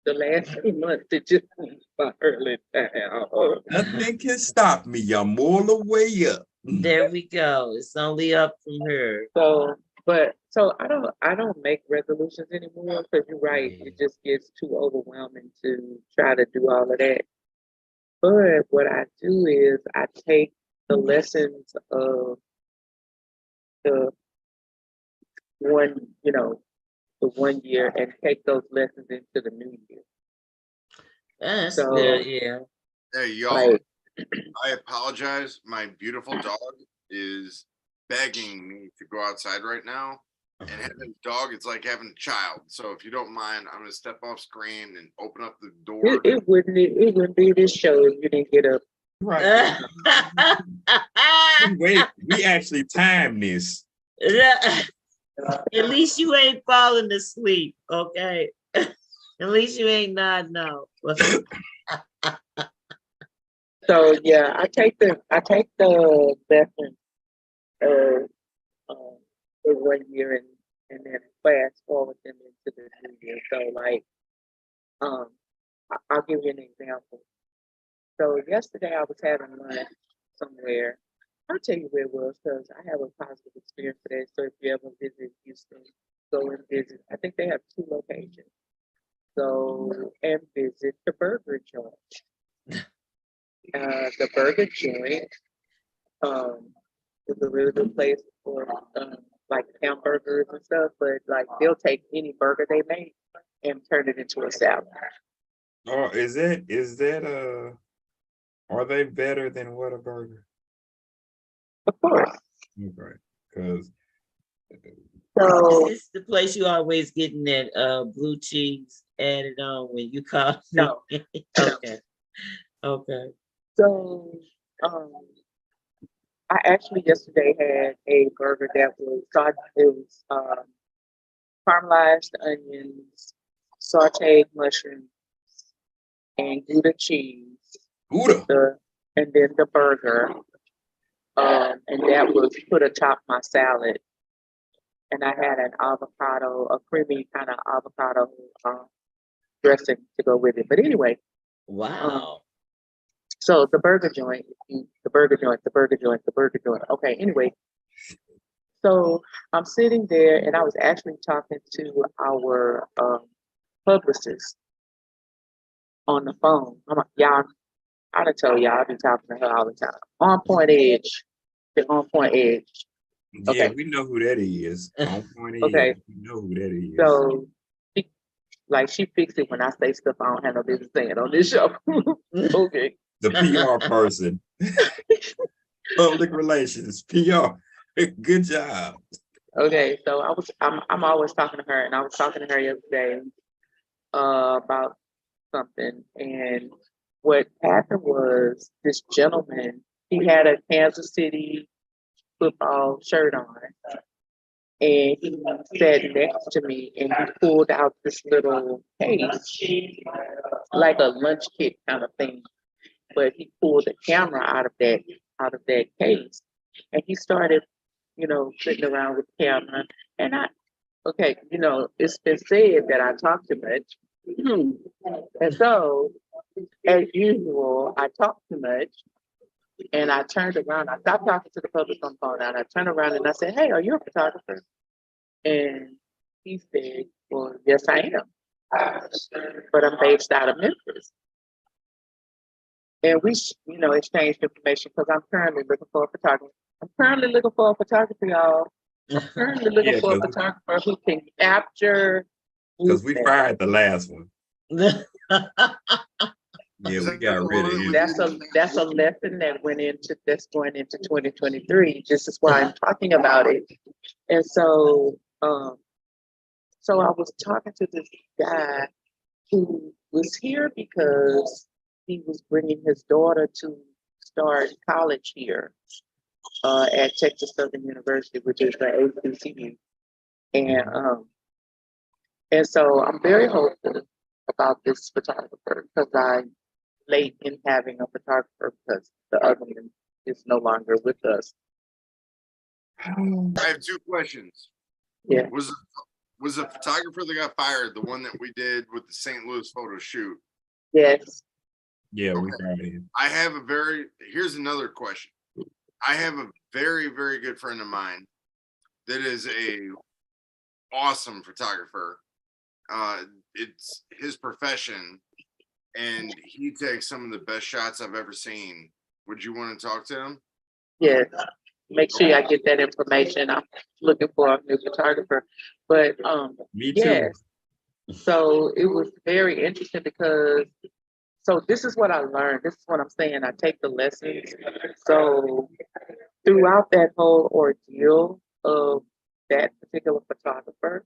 the last 2 months. It just went spiraling down. Nothing can stop me. I'm all the way up. There we go. It's only up from here. So I don't make resolutions anymore because you're right. It just gets too overwhelming to try to do all of that. But what I do is I take the lessons of the one, the 1 year and take those lessons into the new year. That's So, good, yeah. Hey, y'all, I apologize. My beautiful dog is begging me to go outside right now. And having a dog, it's like having a child. So if you don't mind, I'm gonna step off screen and open up the door. It wouldn't be this show if you didn't get up. Right. Wait, we actually timed this. At least you ain't falling asleep, okay? At least you ain't nodding out. So yeah, I take the lesson of the 1 year and then fast forward them into the new year. So like, I'll give you an example. So yesterday I was having lunch somewhere. I'll tell you where it was because I have a positive experience today. So if you ever visit Houston, go and visit. I think they have 2 locations. Go and visit the burger joint. The burger joint is a really good place for like hamburgers and stuff, but like they'll take any burger they make and turn it into a salad. Oh, is that Are they better than Whataburger? Of course. Okay, because So Is this the place you always getting that blue cheese added on when you call? no. Okay. Okay. So I actually yesterday had a burger that was caramelized onions, sauteed mushrooms, and Gouda cheese. Gouda. And then the burger. And that was put atop my salad. And I had an avocado, a creamy kind of avocado dressing to go with it. But anyway, Wow. so the burger joint, the burger joint, the burger joint, the burger joint. Okay, anyway, so I'm sitting there and I was actually talking to our publicist on the phone. Y'all, I done told y'all I be talking to her all the time. On Point Edge, the On Point Edge. Yeah, Okay. we know who that is. On Point Edge, Okay. we know who that is. So she fixed it when I say stuff I don't have no business saying on this show. Okay. The PR person. Public relations, PR. Good job. Okay, so I'm always talking to her, and I was talking to her yesterday about something, and what happened was this gentleman, he had a Kansas City football shirt on, and he sat next to me, and he pulled out this little case, like a lunch kit kind of thing, but he pulled the camera out of that case, and he started, sitting around with the camera, and okay, it's been said that I talk too much. And so, as usual, I talk too much. And I turned around. I stopped talking to the public on the phone. And I turned around and I said, "Hey, are you a photographer?" And he said, "Well, yes, I am. But I'm based out of Memphis." And we, exchanged information because I'm currently looking for a photographer. I'm currently looking for a photographer, y'all. I'm currently looking for a photographer who can capture. Because we fired the last one. Yeah, we got rid of him. That's a lesson that's going into 2023. This is why I'm talking about it. And so, so I was talking to this guy who was here because he was bringing his daughter to start college here at Texas Southern University, which is the HBCU. And so I'm very hopeful about this photographer because I'm late in having a photographer because the other one is no longer with us. I have two questions. Yeah. Was the photographer that got fired the one that we did with the St. Louis photo shoot? Yes. Yeah, we fired him. Here's another question. I have a very, very good friend of mine that is a awesome photographer. It's his profession, and he takes some of the best shots I've ever seen. Would you want to talk to him? Yes. Make sure I get that information. I'm looking for a new photographer. But Me too. yes. So it was very interesting because this is what I learned. This is what I'm saying. I take the lessons. So throughout that whole ordeal of that particular photographer,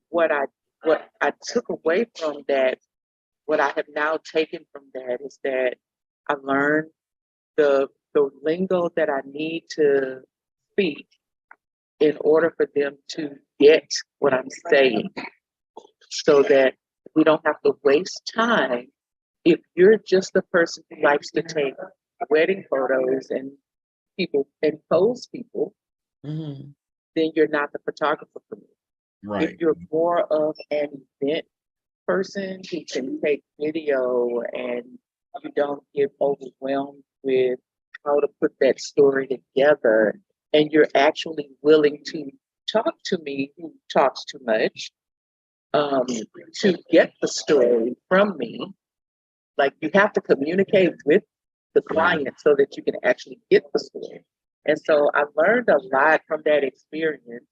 what I took away from that, what I have now taken from that is that I learned the lingo that I need to speak in order for them to get what I'm saying, so that we don't have to waste time. If you're just the person who likes to take wedding photos and pose people, then you're not the photographer for me. Right. If you're more of an event person who can take video and you don't get overwhelmed with how to put that story together, and you're actually willing to talk to me who talks too much, to get the story from me, like you have to communicate with the client so that you can actually get the story. And so I learned a lot from that experience.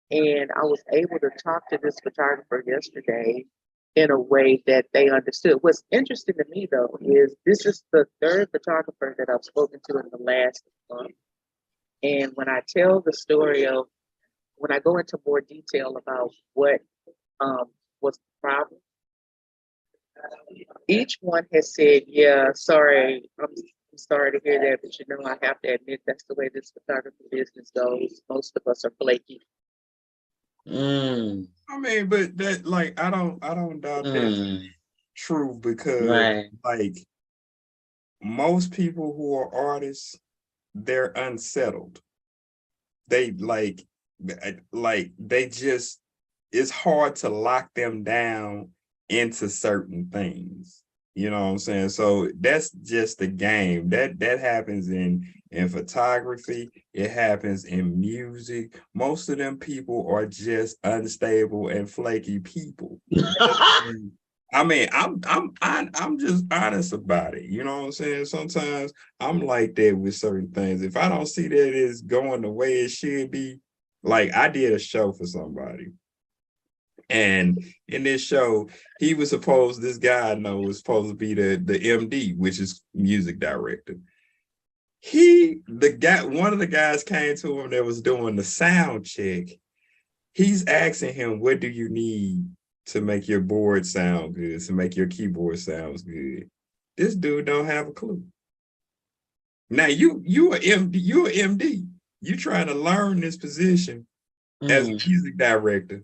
And I was able to talk to this photographer yesterday, in a way that they understood. What's interesting to me though is this is the third photographer that I've spoken to in the last month. And when I tell the story of when I go into more detail about what was the problem, each one has said, "Yeah, sorry, I'm sorry to hear that, but you know, I have to admit that's the way this photography business goes. Most of us are flaky." I mean, but that like I don't doubt that's true because Right. like most people who are artists, they're unsettled. They like they just it's hard to lock them down into certain things. You know what I'm saying? So that's just the game. That happens in photography, it happens in music. Most of them people are just unstable and flaky people. I mean, I'm just honest about it. You know what I'm saying? Sometimes I'm like that with certain things. If I don't see that it's going the way it should be, like I did a show for somebody. And in this show, this guy I know was supposed to be the MD, which is music director. One of the guys came to him that was doing the sound check. He's asking him, what do you need to make your board sound good, to make your keyboard sounds good? This dude don't have a clue. Now you are MD. You trying to learn this position as a music director,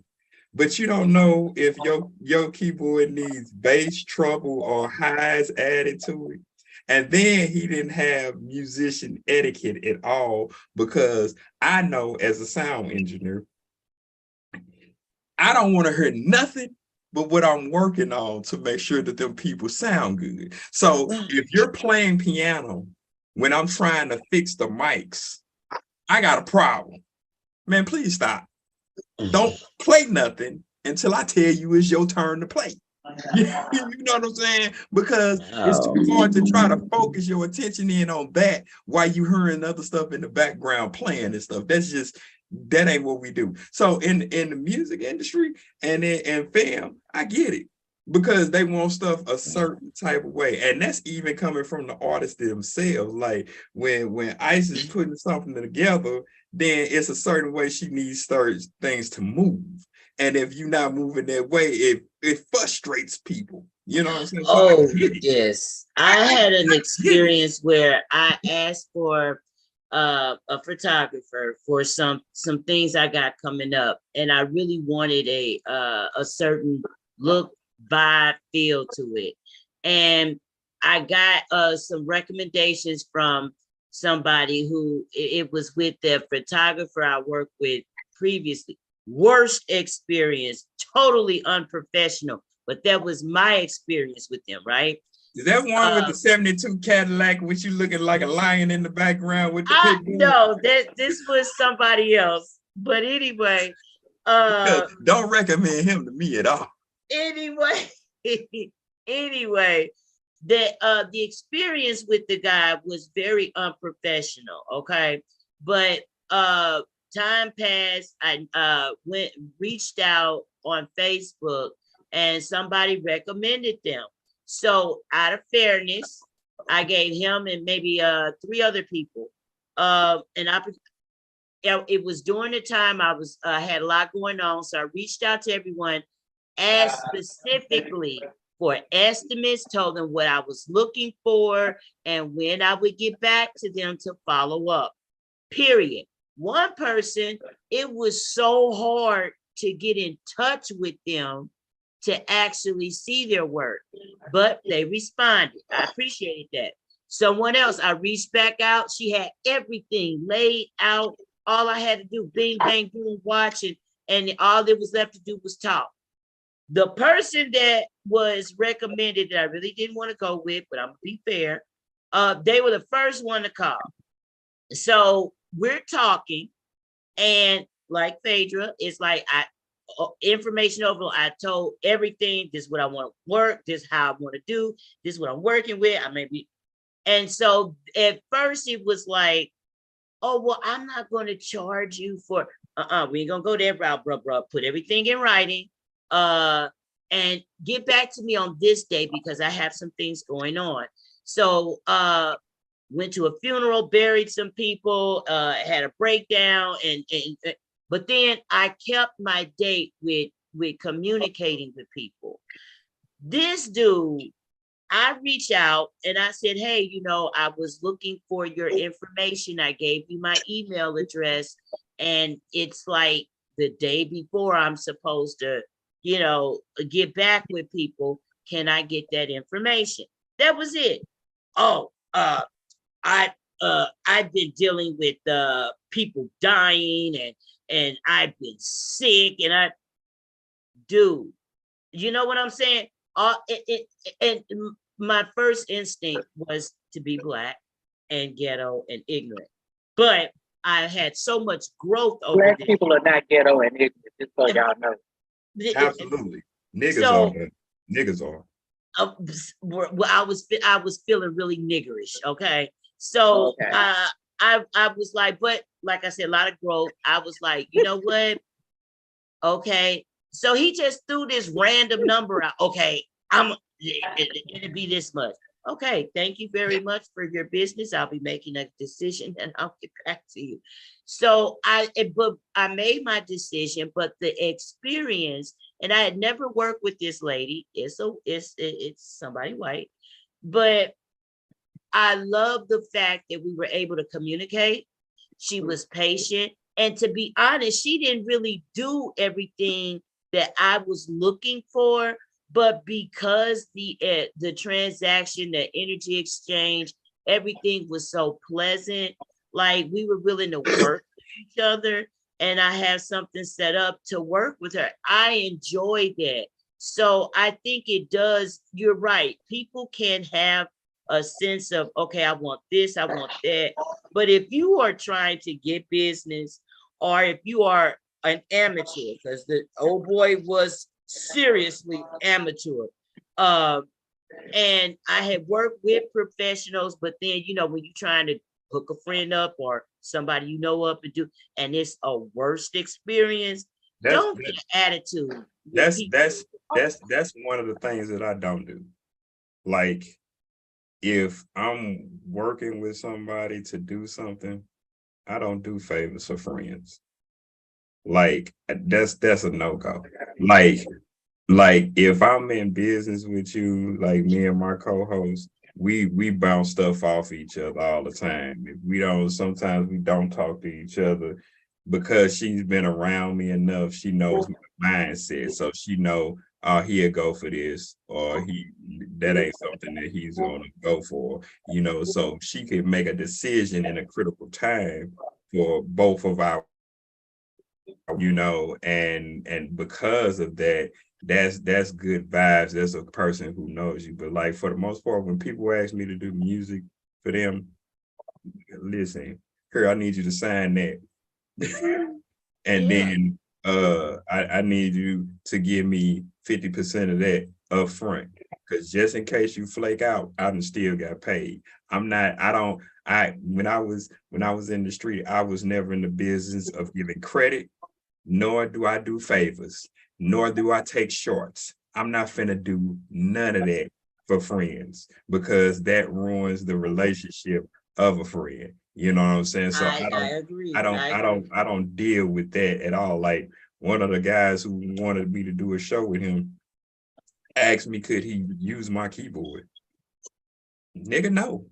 but you don't know if your keyboard needs bass, treble, or highs added to it. And then he didn't have musician etiquette at all, because I know as a sound engineer, I don't want to hear nothing but what I'm working on to make sure that them people sound good. So if you're playing piano when I'm trying to fix the mics, I got a problem. Man, please stop. Don't play nothing until I tell you it's your turn to play. You know what I'm saying? Because it's too hard to try to focus your attention in on that while you hearing other stuff in the background playing and stuff. That ain't what we do. So in the music industry and in film, I get it, because they want stuff a certain type of way. And that's even coming from the artists themselves. Like when Ice is putting something together, then it's a certain way she needs certain things to move. And if you're not moving that way, it frustrates people. You know what I'm saying? So yes. I had an experience where I asked for a photographer for some things I got coming up, and I really wanted a certain look, vibe, feel to it. And I got some recommendations from somebody who it was with the photographer I worked with previously. Worst experience, totally unprofessional, but that was my experience with them, right? Is that one with the 72 Cadillac, with you looking like a lion in the background with the pig? No, this was somebody else. But anyway, don't recommend him to me at all. Anyway, the experience with the guy was very unprofessional. Okay, but time passed. I reached out on Facebook, and somebody recommended them. So out of fairness, I gave him and maybe 3 other people it was during the time I was had a lot going on. So I reached out to everyone, asked specifically for estimates, told them what I was looking for, and when I would get back to them to follow up, period. One person, it was so hard to get in touch with them to actually see their work, but they responded. I appreciated that. Someone else, I reached back out. She had everything laid out. All I had to do, bing, bang, boom, watch it. And all that was left to do was talk. The person that was recommended that I really didn't want to go with, but I'm gonna be fair, they were the first one to call. So we're talking, and like Phaedra, it's like information over. I told everything. This is what I want to work. This is how I want to do. This is what I'm working with. I may be, and so at first it was like, oh well, I'm not going to charge you for. We ain't gonna go that route, bro. Put everything in writing. And and get back to me on this day because I have some things going on. So went to a funeral, buried some people, had a breakdown, and but then I kept my date with communicating with people. This dude, I reached out and I said, hey, you know, I was looking for your information. I gave you my email address, and it's like the day before I'm supposed to, you know, get back with people. Can I get that information? That was it. Oh, I've been dealing with people dying, and I've been sick, and dude, you know what I'm saying? And my first instinct was to be Black and ghetto and ignorant, but I had so much growth over Black there. people are not ghetto and ignorant, just so y'all know. Absolutely. Niggas So- are. Niggas are. Well, I was feeling really niggerish. Okay, so Okay. I was like, but like I said, a lot of growth. I was like, you know what? Okay, so he just threw this random number out. Okay, it'll be this much. Okay, thank you very much for your business. I'll be making a decision and I'll get back to you. So I made my decision, but the experience, and I had never worked with this lady. It's somebody white, but I love the fact that we were able to communicate. She was patient, and to be honest, she didn't really do everything that I was looking for. But because the transaction, the energy exchange, everything was so pleasant, like we were willing to work with each other, and I have something set up to work with her. I enjoy that. So I think it does, you're right. People can have a sense of, okay, I want this, I want that. But if you are trying to get business, or if you are an amateur, because the old boy was seriously amateur. And I had worked with professionals, but then, you know, when you're trying to hook a friend up or somebody you know up and it's a worst experience, don't get attitude. That's one of the things that I don't do. Like, if I'm working with somebody to do something, I don't do favors for friends. Like, that's a no-go. Like if I'm in business with you, like me and my co-host, we bounce stuff off each other all the time. If we don't, sometimes we don't talk to each other because she's been around me enough. She knows my mindset, so she know, he'll go for this, or that ain't something that he's gonna go for, you know. So she could make a decision in a critical time for both of our, you know, and because of that, that's good vibes. There's a person who knows you. But like, for the most part, when people ask me to do music for them, listen, here, I need you to sign that. And then I need you to give me 50% of that up front. Because just in case you flake out, I done still got paid. When I was in the street, I was never in the business of giving credit, nor do I do favors, nor do I take shorts. I'm not finna do none of that for friends, because that ruins the relationship of a friend. You know what I'm saying? So I agree. I don't deal with that at all. Like, one of the guys who wanted me to do a show with him asked me, could he use my keyboard? Nigga, no.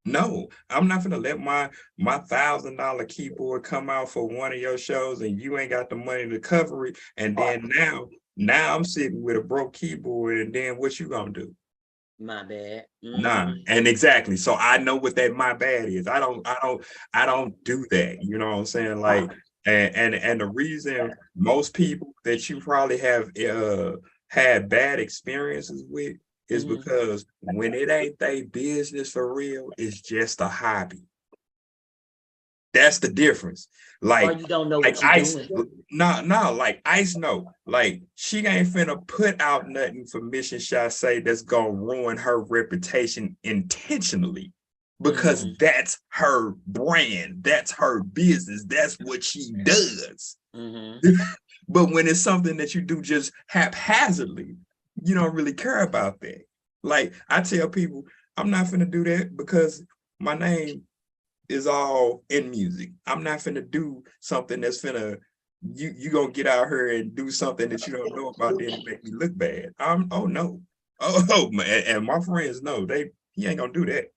No, I'm not gonna let my $1,000 keyboard come out for one of your shows and you ain't got the money to cover it. And then now I'm sitting with a broke keyboard, and then what you gonna do? My bad. Nah, and exactly. So I know what that my bad is. I don't do that. You know what I'm saying? Like, and the reason most people that you probably have had bad experiences with is because when it ain't their business for real, it's just a hobby. That's the difference. Like, or you don't know what like you're Ice, doing. no, like Ice know. Like, she ain't finna put out nothing for Mission Chassé that's gonna ruin her reputation intentionally, because that's her brand, that's her business, that's what she does. But when it's something that you do just haphazardly, you don't really care about that. Like I tell people, I'm not finna do that because my name is all in music. I'm not finna do something that's finna you gonna get out here and do something that you don't know about, then make me look bad. Oh no. Oh man, and my friends know he ain't gonna do that.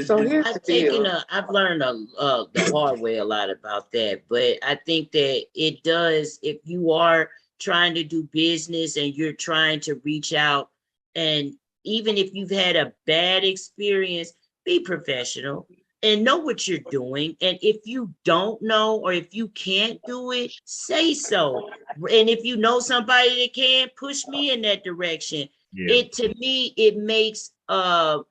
So here's the deal. I've learned the hard way a lot about that, but I think that it does, if you are trying to do business and you're trying to reach out, and even if you've had a bad experience, be professional and know what you're doing. And if you don't know, or if you can't do it, say so. And if you know somebody that can, push me in that direction. Yeah. To me, it makes a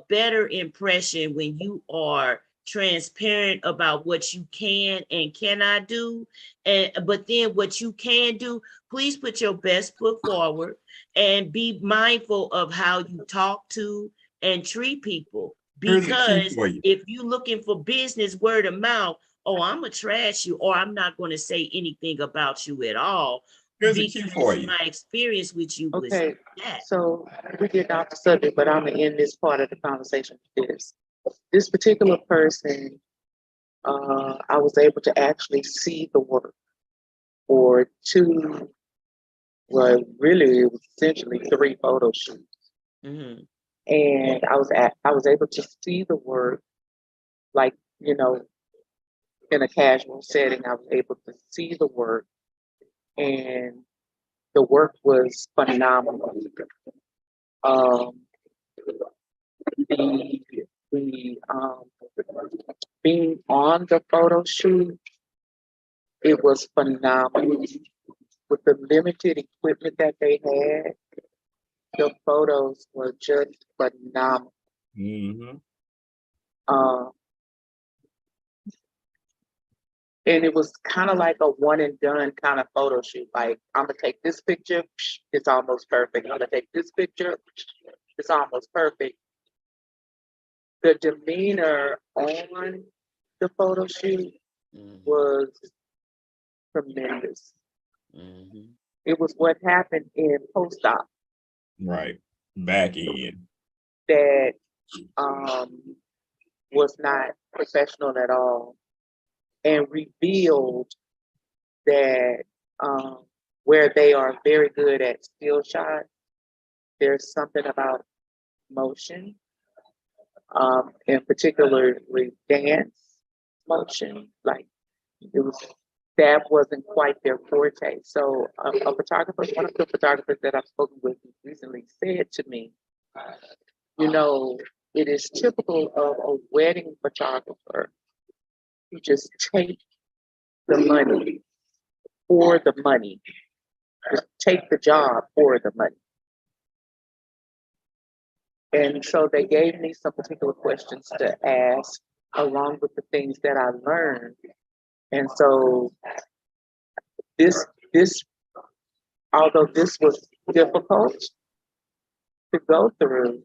better impression when you are transparent about what you can and cannot do. But then what you can do, please put your best foot forward and be mindful of how you talk to and treat people. Because if you're looking for business, word of mouth, oh, I'm gonna trash you, or I'm not going to say anything about you at all. Here's a key for you. My experience with you was okay. that. So we're getting off the subject, but I'm gonna end this part of the conversation with this. This particular person, I was able to actually see the work for two, well, really it was essentially 3 photo shoots. Mm-hmm. And I was able to see the work, like, you know, in a casual setting. I was able to see the work, and the work was phenomenal. The being on the photo shoot, it was phenomenal. With the limited equipment that they had, the photos were just phenomenal. Mm-hmm. And it was kind of like a one and done kind of photo shoot. Like, I'm gonna take this picture, it's almost perfect. I'm gonna take this picture, it's almost perfect. The demeanor on the photo shoot was tremendous. Mm-hmm. It was what happened in post-op. Right. Back in. That was not professional at all, and revealed that where they are very good at still shots, there's something about motion, in particularly dance motion. Like, that wasn't quite their forte. So a photographer, one of the photographers that I've spoken with recently said to me, you know, it is typical of a wedding photographer to just take the money for the money, just take the job for the money. And so they gave me some particular questions to ask along with the things that I learned. And so this, although this was difficult to go through,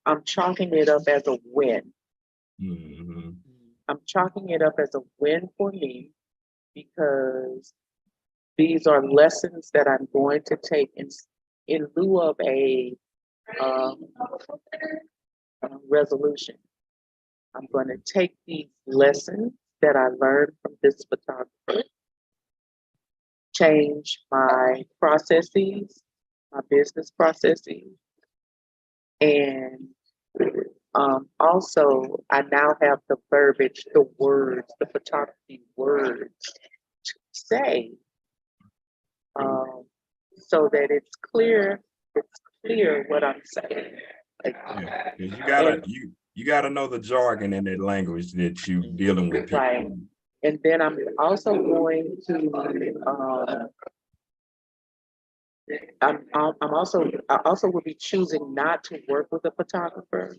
I'm chalking it up as a win. Mm-hmm. I'm chalking it up as a win for me, because these are lessons that I'm going to take in lieu of a resolution. I'm going to take these lessons that I learned from this photographer, change my processes, my business processes, and also I now have the verbiage, the words, the photography words to say, so that it's clear what I'm saying. Like, yeah, you gotta know the jargon in that language that you dealing with people. Right. And then I'm also going to I also will be choosing not to work with a photographer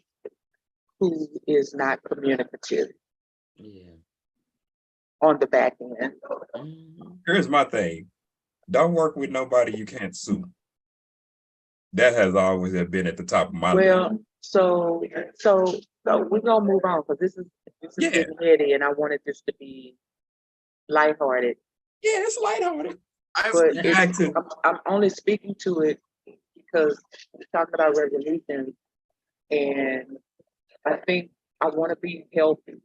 who is not communicative. Yeah. On the back end. Here's my thing. Don't work with nobody you can't sue. That has always been at the top of my list. So we're gonna move on, because this is getting heady, and I wanted this to be lighthearted. Yeah, it's lighthearted. But You have to. I'm only speaking to it because we're talking about resolutions, and I think I want to be healthy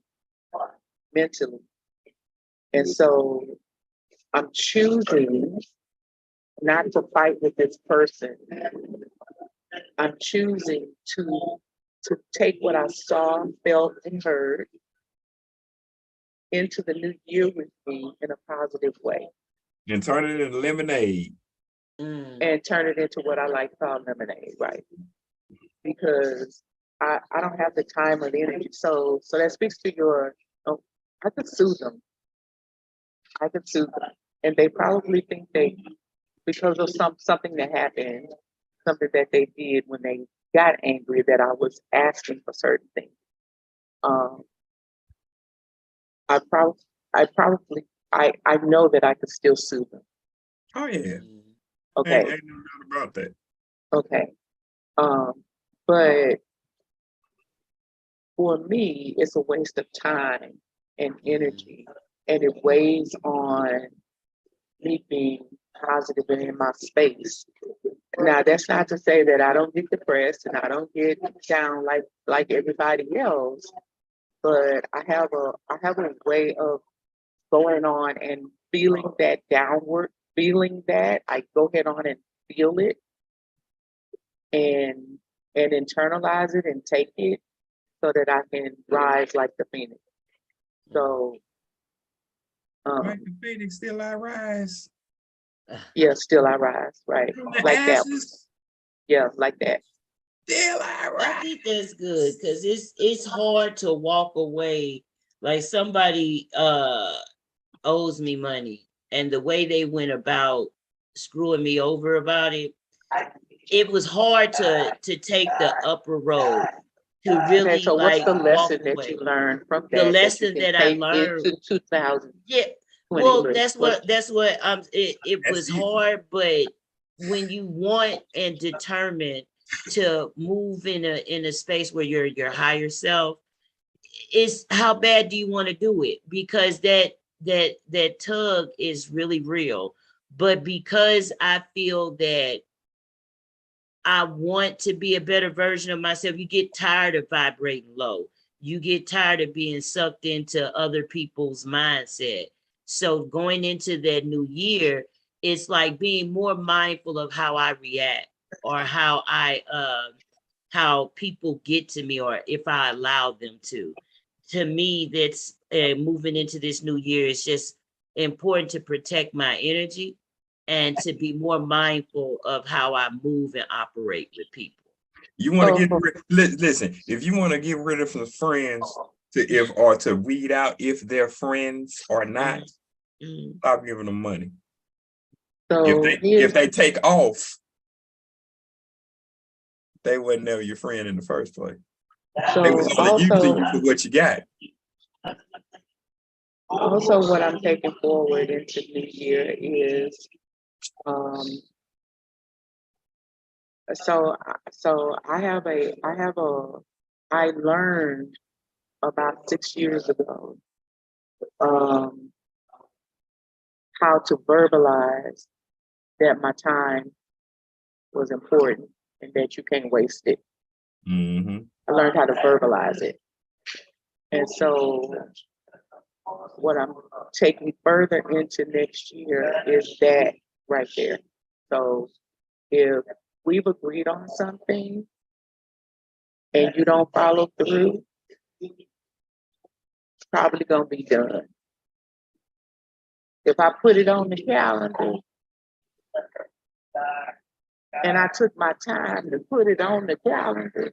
mentally. And so I'm choosing not to fight with this person. I'm choosing to take what I saw, felt, and heard into the new year with me in a positive way And turn it into lemonade. and turn it into what I like to call lemonade, right? Because I don't have the time or the energy. So that speaks to your, oh, I could sue them. I could sue them. And they probably think because of something that happened, something that they did when they got angry, that I was asking for certain things. I probably, I know that I could still sue them. Oh yeah. Okay. Ain't no doubt about that. Okay. But for me, it's a waste of time and energy, and it weighs on me being positive and in my space. Now, that's not to say that I don't get depressed and I don't get down like everybody else, but I have a way of going on and feeling that downward, feeling that I go head on and feel it and internalize it and take it so that I can rise like the phoenix. So Like the phoenix, still I rise. yeah, still I rise, right? From the Like ashes, that. Yeah, like that. Still I I rise. think that's good because it's hard to walk away. Like somebody owes me money, and the way they went about screwing me over about it, it was hard to take the upper road to Okay, really so what's like the walk lesson that away. you learned from The that you lesson can that I take learned, into 2023? yeah, well, that's what it That's was it. hard, but when you want and determined to move in a space where you're your higher self, it's how bad do you want to do it? Because that tug is really real. But because I feel that I want to be a better version of myself, you get tired of vibrating low. You get tired of being sucked into other people's mindset. So going into that new year, it's like being more mindful of how I react or how people get to me or if I allow them to. To me, that's moving into this new year. It's just important to protect my energy and to be more mindful of how I move and operate with people. You want to get listen, if you want to get rid of some friends to weed out if they're friends or not, stop giving them money. So If they take off, they wasn't never your friend in the first place. They was only using you for what you got. Also, what I'm taking forward into New Year is, so I learned about 6 years ago, how to verbalize that my time was important and that you can't waste it. I learned how to verbalize it. And so what I'm taking further into next year is that right there. So if we've agreed on something and you don't follow through, it's probably gonna be done. If I put it on the calendar and I took my time to put it on the calendar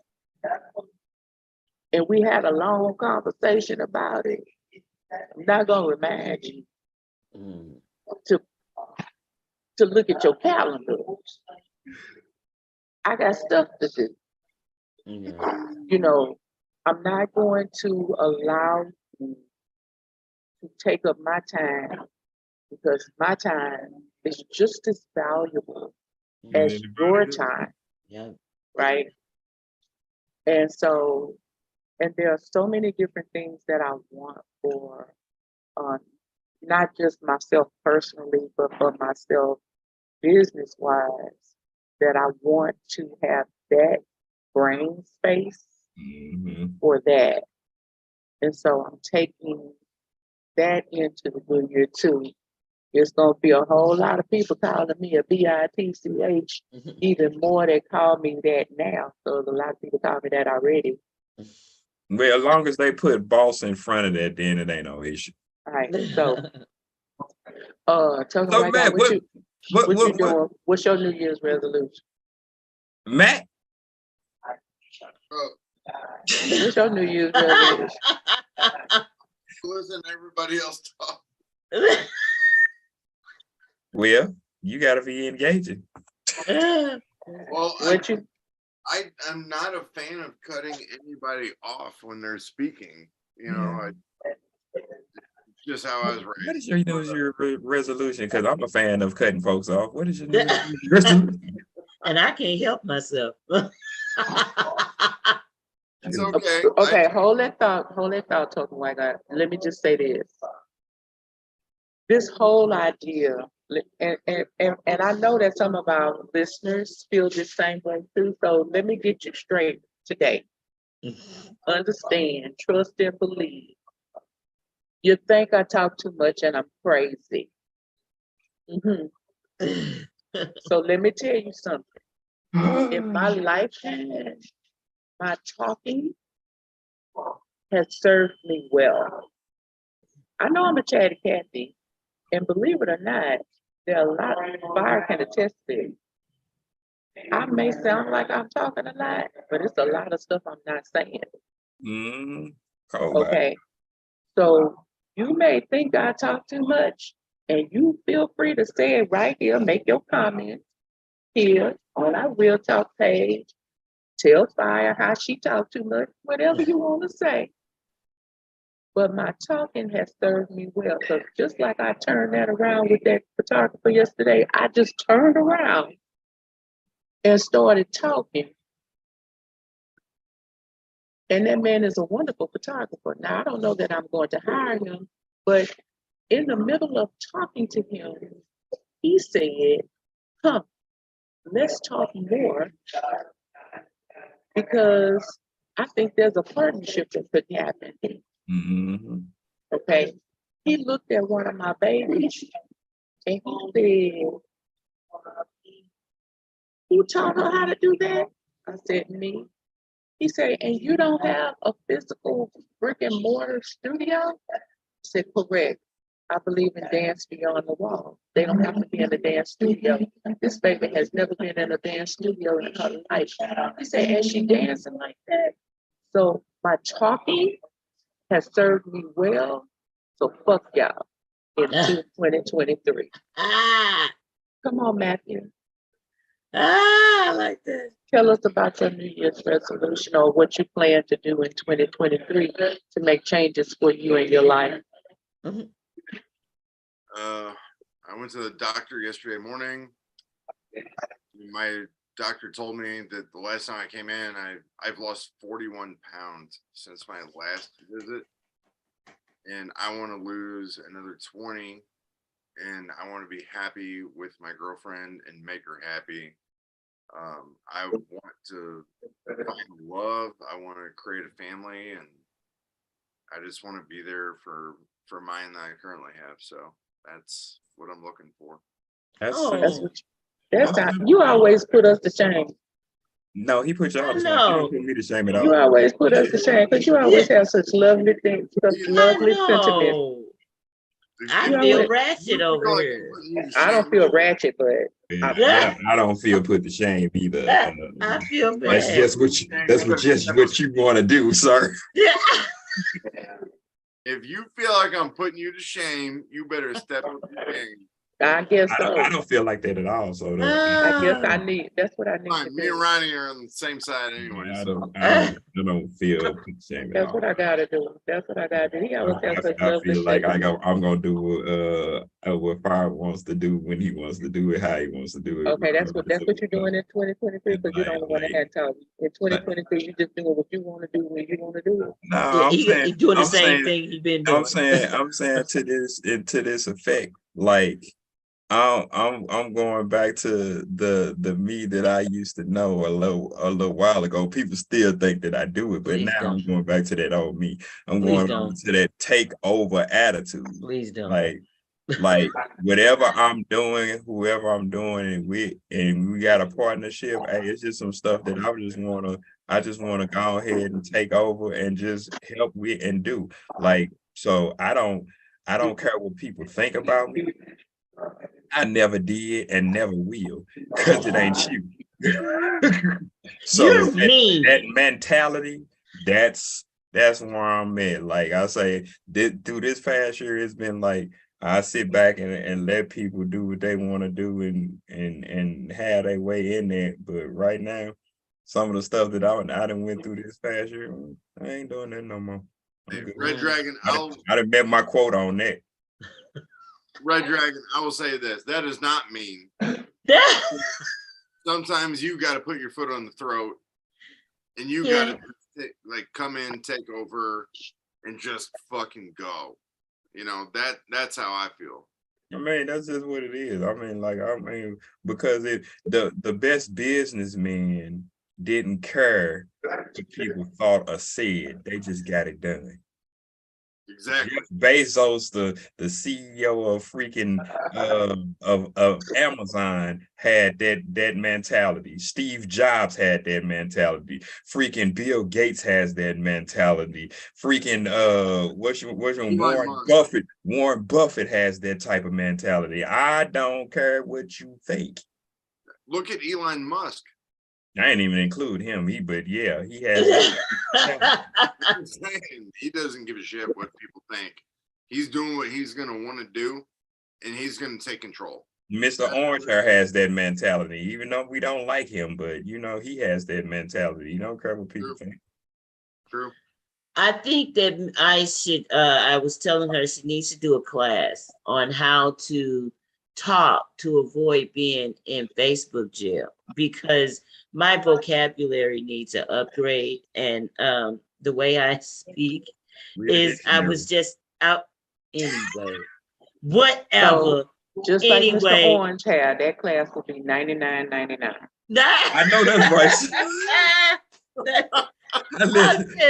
and we had a long conversation about it, I'm not gonna remind you to look at your calendar. I got stuff to do. You know, I'm not going to allow you to take up my time because my time is just as valuable as your time. Yeah. Right? And so, and there are so many different things that I want for not just myself personally, but for myself business wise, that I want to have that brain space for that. And so I'm taking that into the new year too. It's gonna be a whole lot of people calling me a bitch, even more they call me that now. So there's a lot of people call me that already. Well, as long as they put boss in front of that, then it ain't no issue. All right. So tell me, So Matt, what you what doing? What's your New Year's resolution? Matt? What's your New Year's resolution? Listen to everybody else talk. Well, you gotta be engaging. Well, What you? I'm not a fan of cutting anybody off when they're speaking. You know, just how I was raised. What is your New Year's resolution? Because I'm a fan of cutting folks off. What is your New Year's resolution? And I can't help myself. It's okay. Okay, hold that thought, Token White Guy. Let me just say this. This whole idea, and I know that some of our listeners feel the same way too. So let me get you straight today. Understand, trust, and believe. You think I talk too much and I'm crazy. So let me tell you something. In my lifetime, my talking has served me well. I know I'm a chatty Cathy, and believe it or not, there are a lot of fire can attest to. I may sound like I'm talking a lot, but it's a lot of stuff I'm not saying. Okay. So you may think I talk too much, and you feel free to say it right here, make your comments here on our Real Talk page. Tell Fire how she talked too much, whatever you want to say. But my talking has served me well. So just like I turned that around with that photographer yesterday, I just turned around and started talking. And that man is a wonderful photographer. Now, I don't know that I'm going to hire him, but in the middle of talking to him, he said, come, let's talk more, because I think there's a partnership that could happen. Okay. He looked at one of my babies and he said, who taught her how to do that? I said, me. He said, and you don't have a physical brick and mortar studio? I said, correct. I believe in dance beyond the wall. They don't have to be in a dance studio. This baby has never been in a dance studio in her life. He said, and she dancing like that? So my talking has served me well. So fuck y'all into 2023. Come on, Matthew. I like that. Tell us about your New Year's resolution or what you plan to do in 2023 to make changes for you in your life. I went to the doctor yesterday morning. My doctor told me that the last time I came in, I've lost 41 pounds since my last visit. And I want to lose another 20. And I want to be happy with my girlfriend and make her happy. I want to find love. I want to create a family, and I just want to be there for mine that I currently have. So that's what I'm looking for. That's not, you always put us to shame. No, he put y'all to shame. He didn't put me to shame at all. You always put us to shame because you always have such lovely things, such lovely sentiments. I feel ratchet over here. I don't feel ratchet, but I don't feel put to shame either. I feel bad. That's just what you want to do, sir. If you feel like I'm putting you to shame, you better step up your game. I guess I so. don't feel like that at all. So I guess I need. That's what I need to Fine, me and do. Ronnie are on the same side anyway. I So. don't feel shame at That's all. what I gotta do. That's what I gotta do. He always has such I lovely feel like shit. I'm gonna do what Fire wants to do when he wants to do it, how he wants to do it. Okay, that's what you're doing in 2023 because you don't want to have time. In 2023, you just doing what you want to do when you want to do it. No, He doing the I'm same saying, thing he been doing. I'm saying to this effect, like I'm going back to the me that I used to know a little while ago. People still think that I do it, but Please now don't. I'm going back to that old me. I'm Please going don't. to that takeover attitude. Please don't. Like whatever I'm doing, whoever I'm doing, and we got a partnership. Hey, it's just some stuff that I just wanna go ahead and take over and just help with and do. Like, so I don't care what people think about me. I never did and never will, because it ain't you. So You're mean. that mentality, that's where I'm at. Like I say, through this past year, it's been like I sit back and let people do what they want to do and have their way in there. But right now, some of the stuff that I done went through this past year, I ain't doing that no more. Hey, Red Dragon, I done met my quote on that. Red Dragon, I will say this. That is not mean. Sometimes you got to put your foot on the throat and you got to like come in, take over, and just fucking go. You know, that's how I feel. I mean, that's just what it is. I mean, because the best businessmen didn't care what people thought or said. They just got it done. Exactly. Jeff Bezos, the CEO of freaking of Amazon, had that mentality. Steve Jobs had that mentality. Freaking Bill Gates has that mentality. Freaking what's your Warren Buffett has that type of mentality. I don't care what you think. Look at Elon Musk. I ain't even include him. He has. He doesn't give a shit what people think. He's doing what he's gonna want to do, and he's gonna take control. Mr. Orange Hair has that mentality, even though we don't like him, but you know he has that mentality. You don't care what people think. True. I think that I should. I was telling her she needs to do a class on how to talk to avoid being in Facebook jail, because my vocabulary needs an upgrade, and the way I speak is I was just out anyway. Whatever. So, just like Mr. Orange Hair, that class will be $99.99. I know that's right.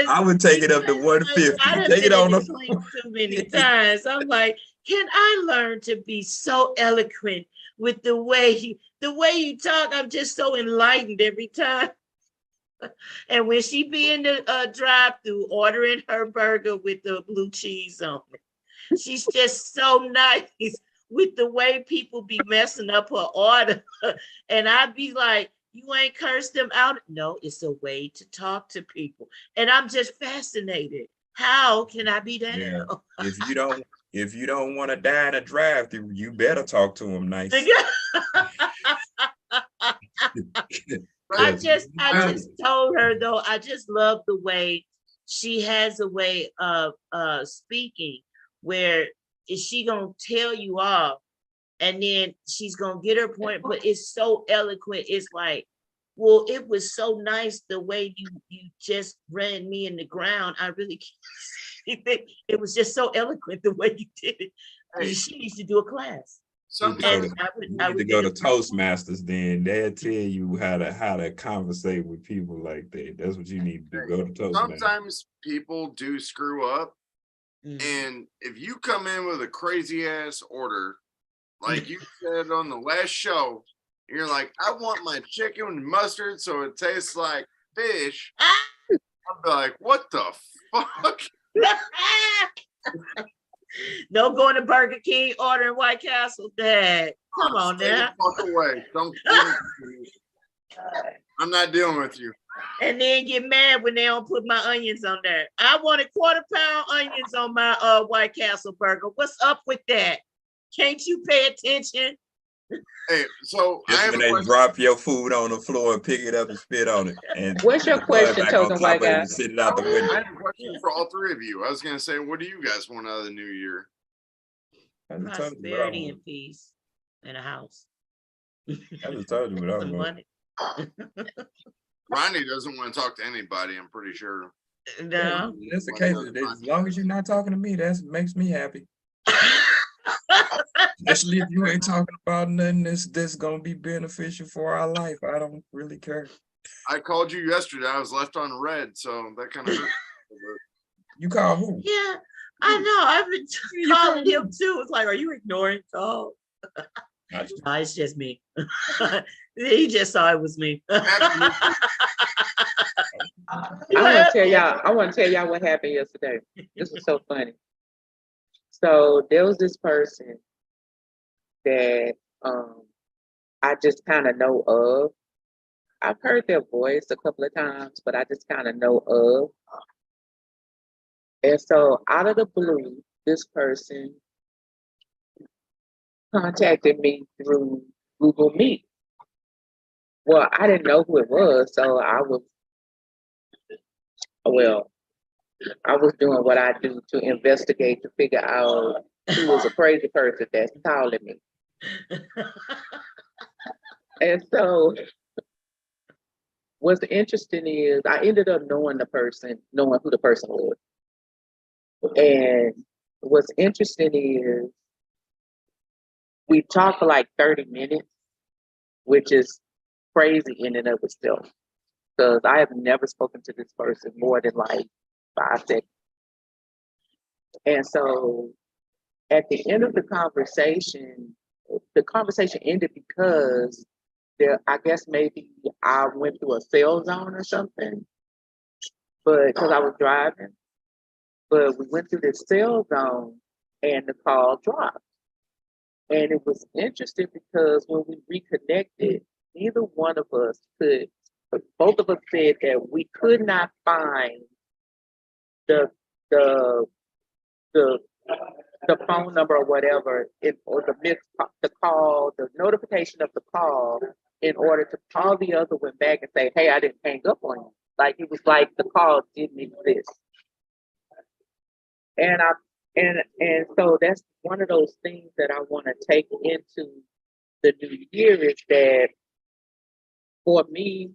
I would take it up to 150. Take it on too many times. I'm like, can I learn to be so eloquent with the way you talk? I'm just so enlightened every time. And when she be in the drive-through ordering her burger with the blue cheese on it, she's just so nice with the way people be messing up her order. And I'd be like, you ain't cursed them out. No, it's a way to talk to people. And I'm just fascinated. How can I be that? Yeah. If you don't want to die in a drive-through, you better talk to them nice. I just told her though, I just love the way she has a way of speaking where is she gonna tell you off and then she's gonna get her point, but it's so eloquent. It's like, well, it was so nice the way you just ran me in the ground. I really can't. It was just so eloquent the way you did it. Hey, she needs to do a class. Sometimes I would go to Toastmasters. Then they'll tell you how to conversate with people like that. That's what you need to do. Go to Toastmasters. Sometimes people do screw up, and if you come in with a crazy ass order, like you said on the last show, you're like, I want my chicken with mustard so it tastes like fish. I'd be like, what the fuck? No going to Burger King ordering White Castle, Dad. Come on now. Fuck away. I'm not dealing with you. And then get mad when they don't put my onions on there. I wanted 1/4 pound onions on my White Castle burger. What's up with that? Can't you pay attention? Hey, so I Just have when a they question. drop your food on the floor and pick it up and spit on it. And What's your throw it question, back on token top white of it guy? and send it out the window. I have a question for all three of you. I was gonna say, what do you guys want out of the new year? I just told you what I Prosperity want. and peace and a house. I just told you what I Some want. money. Ronnie doesn't want to talk to anybody, I'm pretty sure. No. That's the case. As long as you're not talking to me, that makes me happy. Especially if you ain't talking about nothing that's gonna be beneficial for our life. I don't really care. I called you yesterday. I was left on red, so that kind of hurt. You call who? Yeah, I know. I've been You calling call him too. It's like, are you ignoring calls? I just- No, it's just me. He just saw it was me. I want to tell y'all what happened yesterday. This was so funny. So there was this person that I just kind of know of. I've heard their voice a couple of times, but I just kind of know of. And so out of the blue, this person contacted me through Google Meet. Well, I didn't know who it was, so I was doing what I do to investigate to figure out who was a crazy person that's calling me. And so what's interesting is I ended up knowing who the person was. And what's interesting is we talked for like 30 minutes, which is crazy in and of itself. Because I have never spoken to this person more than like 5 seconds. And so at the end of the conversation ended because I guess maybe I went through a sale zone or something, but because I was driving, but we went through this sale zone and the call dropped. And it was interesting because when we reconnected, neither one of us could, both of us said that we could not find the phone number or whatever, or the notification of the call in order to call the other one back and say, hey, I didn't hang up on you. Like it was like the call didn't exist. And so that's one of those things that I want to take into the new year is that for me,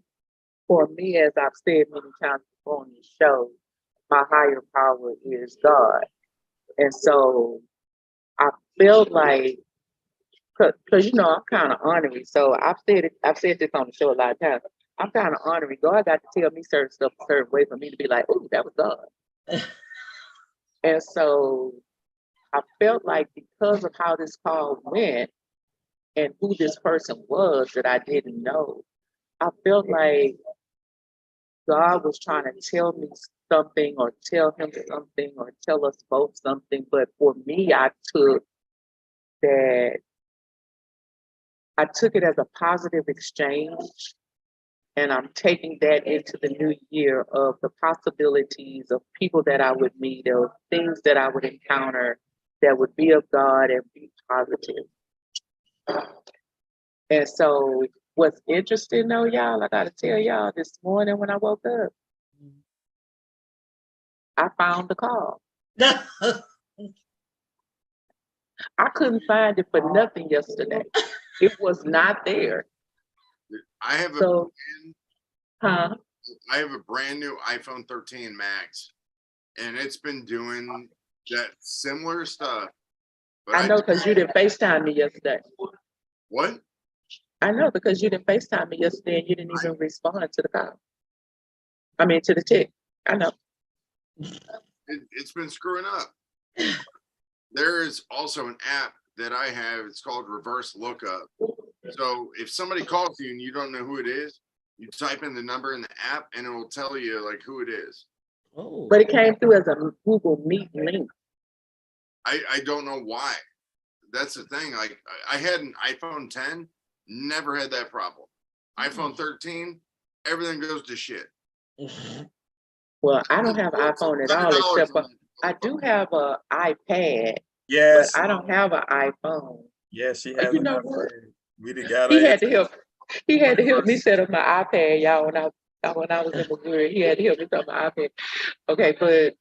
as I've said many times before on this show, my higher power is God. And so I felt like, cause I'm kind of ornery. So I've said this on the show a lot of times. I'm kind of ornery. God got to tell me certain stuff a certain way for me to be like, oh, that was God. And so I felt like because of how this call went and who this person was that I didn't know, I felt like God was trying to tell me something or tell him something or tell us both something. But for me, I took it as a positive exchange. And I'm taking that into the new year of the possibilities of people that I would meet or things that I would encounter that would be of God and be positive. And so what's interesting though, y'all, I gotta tell y'all, this morning when I woke up, I found the call. I couldn't find it for nothing yesterday. It was not there. I have a brand new iPhone 13 Max, and it's been doing that similar stuff. But I know because you didn't FaceTime me yesterday. What? I know because you didn't FaceTime me yesterday and you didn't even respond to the call. I mean, to the text. I know. It's been screwing up. There is also an app that I have. It's called Reverse Lookup. So if somebody calls you and you don't know who it is, you type in the number in the app and it will tell you like who it is. Oh. But it came through as a Google Meet link. I don't know why. That's the thing. Like I had an iPhone 10, never had that problem. iPhone 13, everything goes to shit. Well, I don't have an iPhone at all, except for I do have an iPad. Yes. But I don't have an iPhone. Yes, she But has you an know what? iPad. We done got He her. had to help. He had to help me set up my iPad, y'all. When I was in Missouri, he had to help me set up my iPad. Okay, but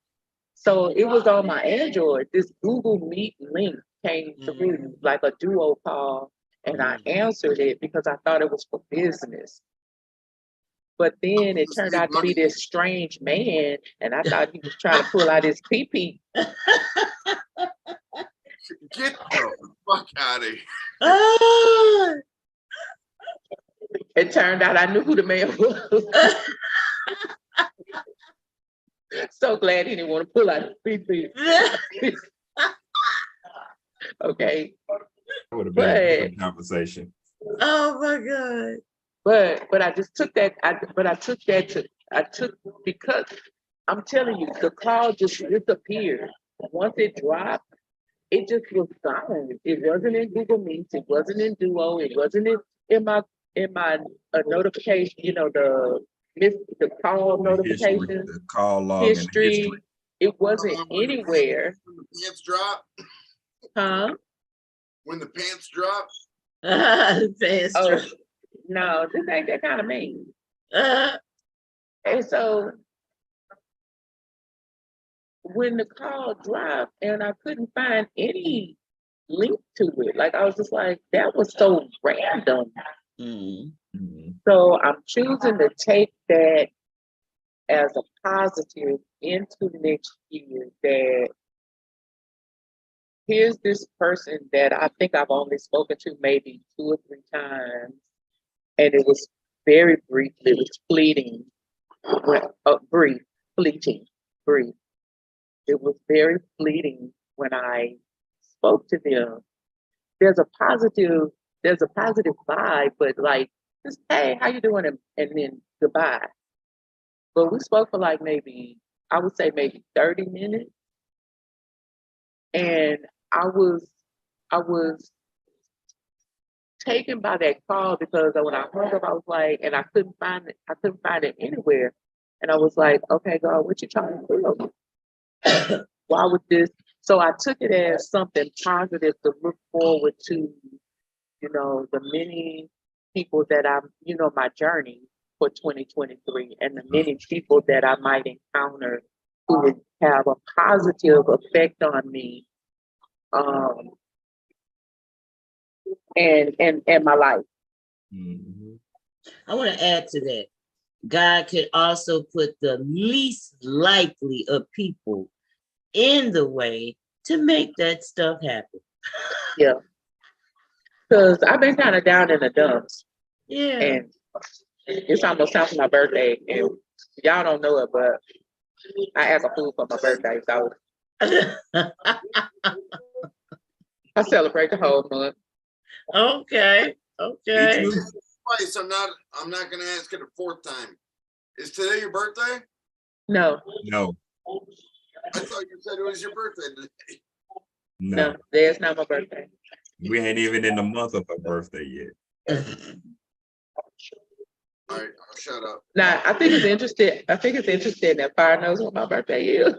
so it was on my Android. This Google Meet link came through like a duo call, and I answered it because I thought it was for business. But then it turned out to be this strange man, and I thought he was trying to pull out his pee-pee. Get the fuck out of here. Oh, It turned out I knew who the man was. So glad he didn't want to pull out his pee-pee. Okay. That would have been a different conversation. oh my God. But I just took that. I took because I'm telling you, the call just disappeared. Once it dropped, it just was gone. It wasn't in Google Meets. It wasn't in Duo. It wasn't in my notification. You know, the call notification The call log history. and It wasn't anywhere. When the pants drop. Huh? When the pants drop. Fast Oh drop. no, this ain't that kind of mean. Uh, And so when the call dropped and I couldn't find any link to it, like I was just like, that was so random. mm. So I'm choosing to take that as a positive into next year, that here's this person that I think I've only spoken to maybe 2 or 3 times, and it was very brief. It was fleeting, brief. It was very fleeting when I spoke to them. There's a positive vibe, but like, just hey, how you doing, and then goodbye. But we spoke for like maybe, I would say maybe 30 minutes, and I was taken by that call because when I hung up, I was like, and I couldn't find it anywhere, and I was like, okay, God, what you trying to do? Why would this? So I took it as something positive to look forward to, you know, the many people that I'm, you know, my journey for 2023, and the many people that I might encounter who would have a positive effect on me, and my life. I want to add to that. God could also put the least likely of people in the way to make that stuff happen. Yeah. Because I've been kind of down in the dumps. Yeah. And it's almost time for my birthday. And y'all don't know it, but I act a fool for my birthday. So I celebrate the whole month. Okay. Okay. Twice. I'm not gonna ask it a 4th time. Is today your birthday? No. No. I thought you said it was your birthday today. No, there's not my birthday. We ain't even in the month of her birthday yet. All right, I'll shut up. Now, I think it's interesting that Fire knows what my birthday is.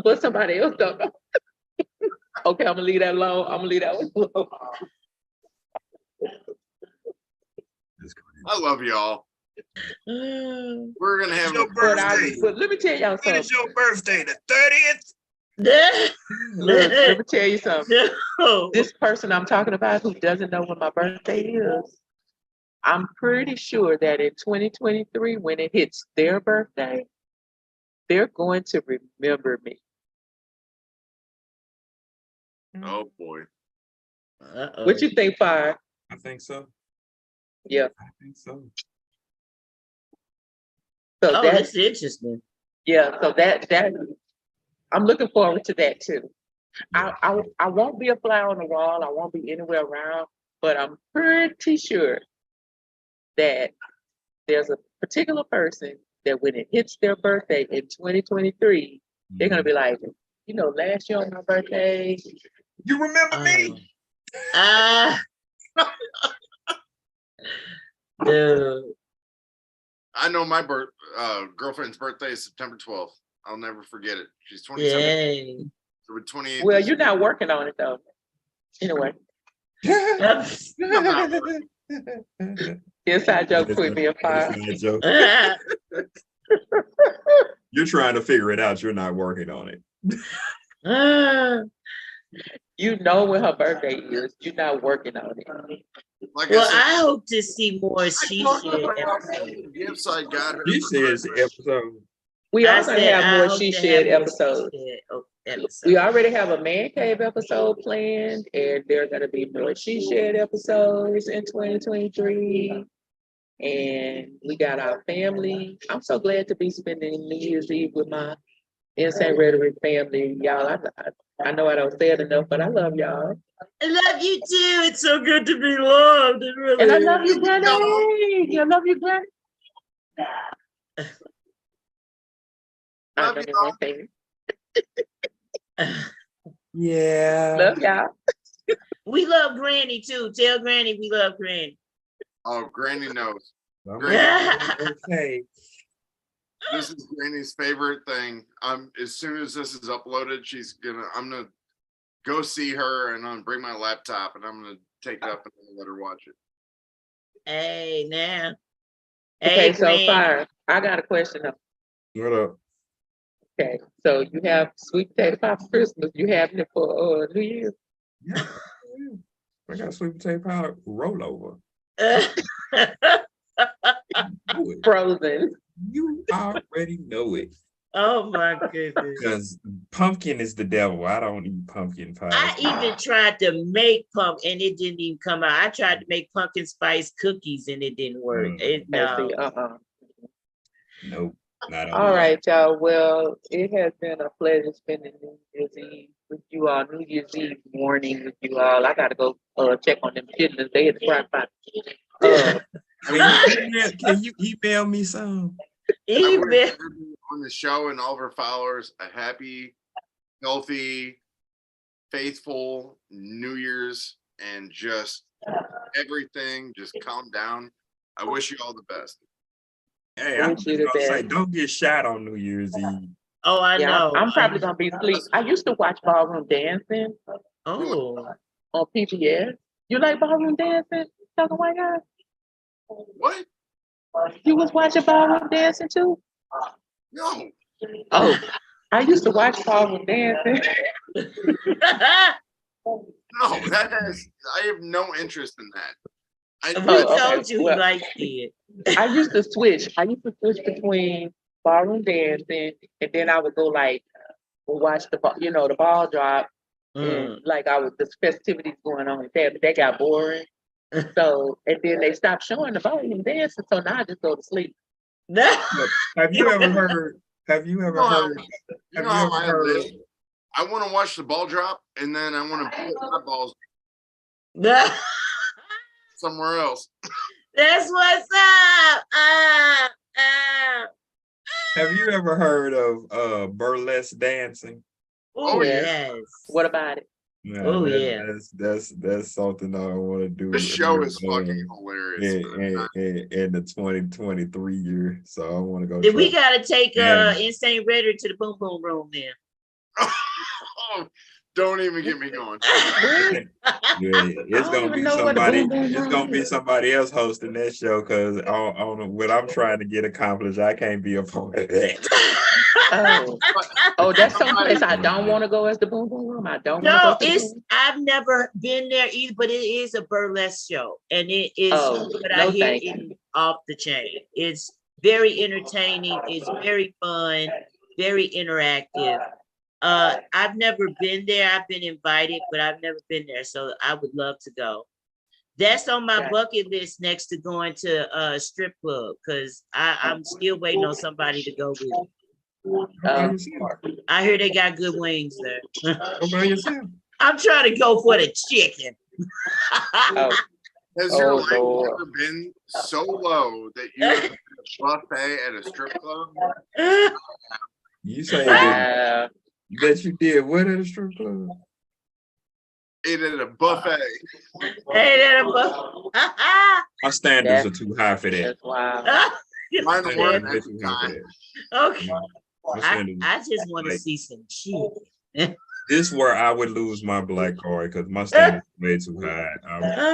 But somebody else don't know. Okay, I'm gonna leave that alone. I love y'all. We're gonna have your birthday. But let me tell y'all something. When is your birthday? The 30th? Look, let me tell you something. No. This person I'm talking about who doesn't know when my birthday is, I'm pretty sure that in 2023, when it hits their birthday, they're going to remember me. Oh boy. Uh-oh. What you think, Fire? I think so. Yeah. I think so. So That's interesting. yeah. So that I'm looking forward to that too. Yeah. I won't be a fly on the wall. I won't be anywhere around, but I'm pretty sure that there's a particular person that when it hits their birthday in 2023, they're gonna be like, you know, last year on my birthday. You remember me? Dude. I know my girlfriend's birthday is September 12th. I'll never forget it. She's 27. Yay. October 28th. Well, you're not working on it though. Anyway, inside joke put me a fire. You're trying to figure it out. You're not working on it. You know when her birthday is. You're not working on it. Like Well, I said, I hope to see more She talked Said about episodes. the gifts I got her. She for says Christmas. episode. We I are gonna said have I more hope She to Said have more episodes. She Said episodes. We already have a Man Cave episode planned, and there are gonna be more She Said episodes in 2023. And we got our family. I'm so glad to be spending New Year's Eve with my Insane Rhetoric family, y'all. I know I don't say it enough, but I love y'all. I love you too. It's so good to be loved. It really And I is. love you, Granny. I love you, Granny. I Love know you, one thing. Yeah. Love y'all. We love Granny too. Tell Granny we love Granny. Oh, Granny knows. Okay. This is Granny's favorite thing. As soon as this is uploaded, I'm gonna go see her, and I'm gonna bring my laptop, and I'm gonna take it up and let her watch it. Hey, now. Okay, Hey, so Granny. Fire, I got a question though. What up? Okay, so you have sweet potato pie for Christmas. You having it for New Year's? Yeah. I got sweet potato pie rollover. Frozen. You already know it. Oh my goodness. Because pumpkin is the devil. I don't eat pumpkin pie. I even tried to make pumpkin and it didn't even come out. I tried to make pumpkin spice cookies and it didn't work. No. Nope. Not on All that. right, y'all. Well, it has been a pleasure spending New Year's Eve with you all. New Year's Eve morning with you all. I gotta go check on them chitlins. They had the fry pot. Can you email me some? I wish everyone on the show and all of our followers a happy, healthy, faithful New Year's, and just everything. Just calm down. I wish you all the best. Hey, I'm just gonna say, don't get shot on New Year's Eve. Oh, I know. I'm probably gonna be asleep. I used to watch ballroom dancing. Oh. On PBS. You like ballroom dancing, Southern White Guy? What? You was watching ballroom dancing too? No. Oh, I used to watch ballroom dancing. No, I have no interest in that. We told you he liked it. I used to switch between ballroom dancing, and then I would go watch the ball drop, and the festivities going on with that, but that got boring. So, and then they stopped showing the ballroom dancing, so now I just go to sleep. Have you ever heard? You know how I live. I want to watch the ball drop, and then I want to put my balls somewhere else. That's what's up. Have you ever heard of burlesque dancing? Oh yes. What about it? No, that's something I want to do. This show is fucking hilarious. In the 2023 year, so I want to go. Then we gotta take Insane Rhetoric to the boom boom room then. Oh, don't even get me going. It's gonna be somebody. It's gonna be somebody else hosting that show because on what I'm trying to get accomplished, I can't be a part of that. Oh, that's someplace I don't want to go as the boom boom room. I don't. No, I've never been there either, but it is a burlesque show, and it is. But I hear it off the chain. It's very entertaining. It's very fun, very interactive. I've never been there. I've been invited, but I've never been there. So I would love to go. That's on my bucket list next to going to a strip club because I'm still waiting on somebody to go with me. I hear they got good wings there. I'm trying to go for the chicken. Has your life ever been so low that you have a buffet at a strip club? You say that you did what at a strip club? Ate at a buffet. My standards are too high for that. Wow. Mine weren't okay. I just want to see some chicken. This is where I would lose my black card because my standard is way too high.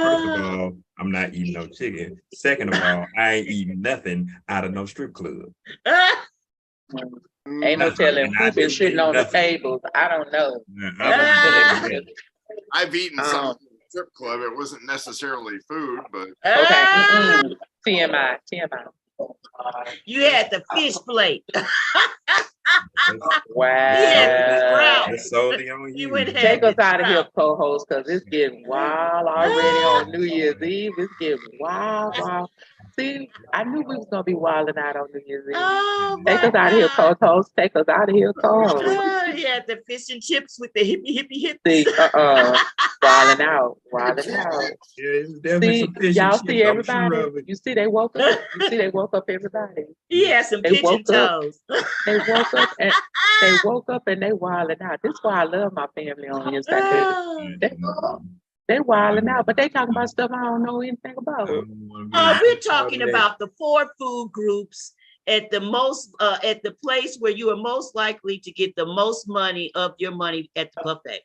First of all, I'm not eating no chicken. Second of all, I ain't eating nothing out of no strip club. Ain't no telling And who I been didn't shitting eat on the nothing. tables. I don't know. I wouldn't do that. I've eaten some strip club. It wasn't necessarily food, but Okay. TMI. You had the fish plate. Wow. Yeah. It's solely on You you. would have Take us the out of here, trout. co-host, because it's getting wild already on New Year's Eve. It's getting wild. See, I knew we was gonna be wilding out on New Year's Eve. Oh Take my us out of here, God. co-host. Take us out of here, co-host. Oh, you had the fish and chips with the hippie. See, wilding out. Yeah, it's definitely See, some fish and y'all chips, see I'm sure everybody. of it. You see, they woke up. Everybody. He had some They pigeon woke up. toes. They woke up and they wilding out. This is why I love my family on Instagram. They wilding out, but they talking about stuff I don't know anything about. We're talking about the 4 food groups at the most at the place where you are most likely to get the most money of your money at the buffet.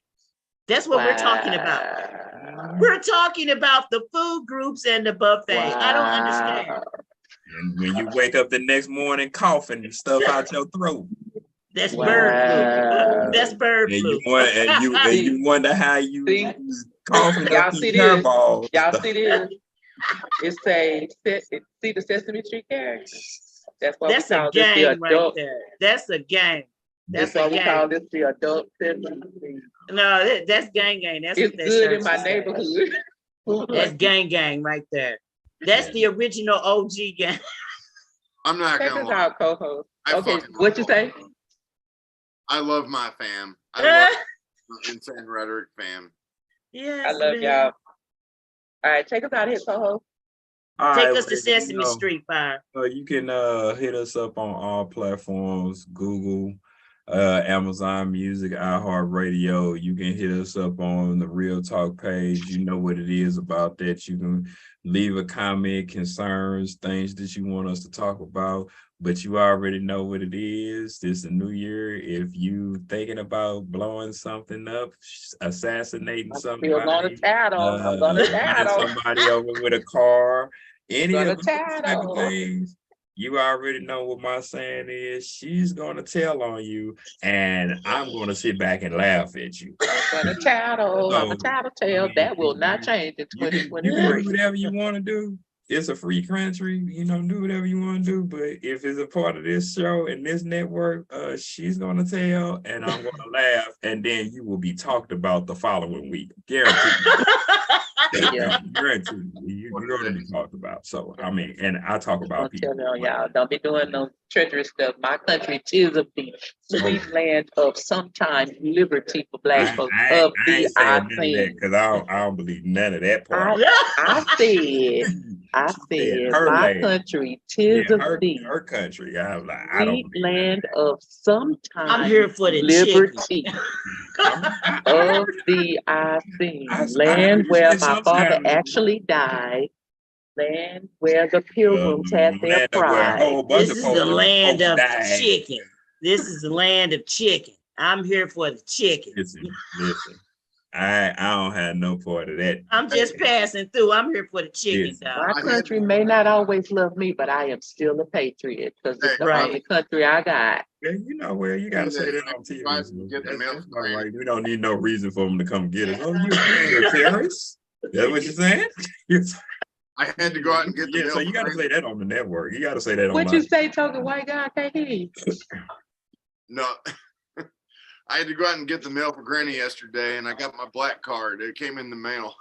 That's what we're talking about. We're talking about the food groups and the buffet. I don't understand. And when you wake up the next morning coughing and stuff out your throat. That's bird flu. That's bird flu. You wonder how you coughing Y'all up see these hair this? balls. Y'all see this? It say, see the Sesame Street character? That's what That's we a call this the game right adult. there. That's a game. That's That's a what we call game. this the adult Sesame Street. No, that's gang. That's It's what that good shirt in my says. neighborhood. That's gang right there. That's the original OG gang. I'm not Take gonna us lie. out, co-host. I Okay, fucking what you say? I love my fam. I love my Insane Rhetoric fam. Yes, I love y'all. All right, take us out of here, co-host. Take us to Sesame Street, Fire. You can hit us up on all platforms, Google, Amazon Music, iHeartRadio. You can hit us up on the Real Talk page. You know what it is about that. You can leave a comment, concerns, things that you want us to talk about, but you already know what it is. This is a new year. If you thinking about blowing something up, assassinating somebody, I'm gonna tattle. running somebody over with a car, any of those type of things, you already know what my saying is. She's gonna tell on you, and I'm gonna sit back and laugh at you. I'm gonna tattle. I'm a tattletale. That will not change in You can 2023. do whatever you want to do. It's a free country, do whatever you want to do. But if it's a part of this show and this network, she's gonna tell, and I'm gonna laugh, and then you will be talked about the following week. Guaranteed. Yeah. Guaranteed. You're gonna be talked about. So and I talk about people. Y'all don't be doing no treacherous stuff. My country is of the sweet land of sometime liberty for black folks. I ain't saying none of that because I don't believe none of that part. I said her my land. country tis of thee. Her country. I was like, I don't sweet land of sometime I'm here for the liberty. chicken. Of thee I sing. Land where my father actually died. Land where the pilgrims had their pride. This is the land of chicken. This is the land of chicken. I'm here for the chicken. Listen. I don't have no part of that. I'm just passing through. I'm here for the chicken, dog. My country may not always love me, but I am still a patriot because it's the only country I got. Yeah, you gotta say that on TV. Right. We don't need no reason for them to come get us. Oh, you're a terrorist? That's what you're saying? I had to go out and get the milk. So you gotta say that on the network. You gotta say that on. What you say, token white guy? I can't hear you. No. I had to go out and get the mail for Granny yesterday, and I got my black card. It came in the mail.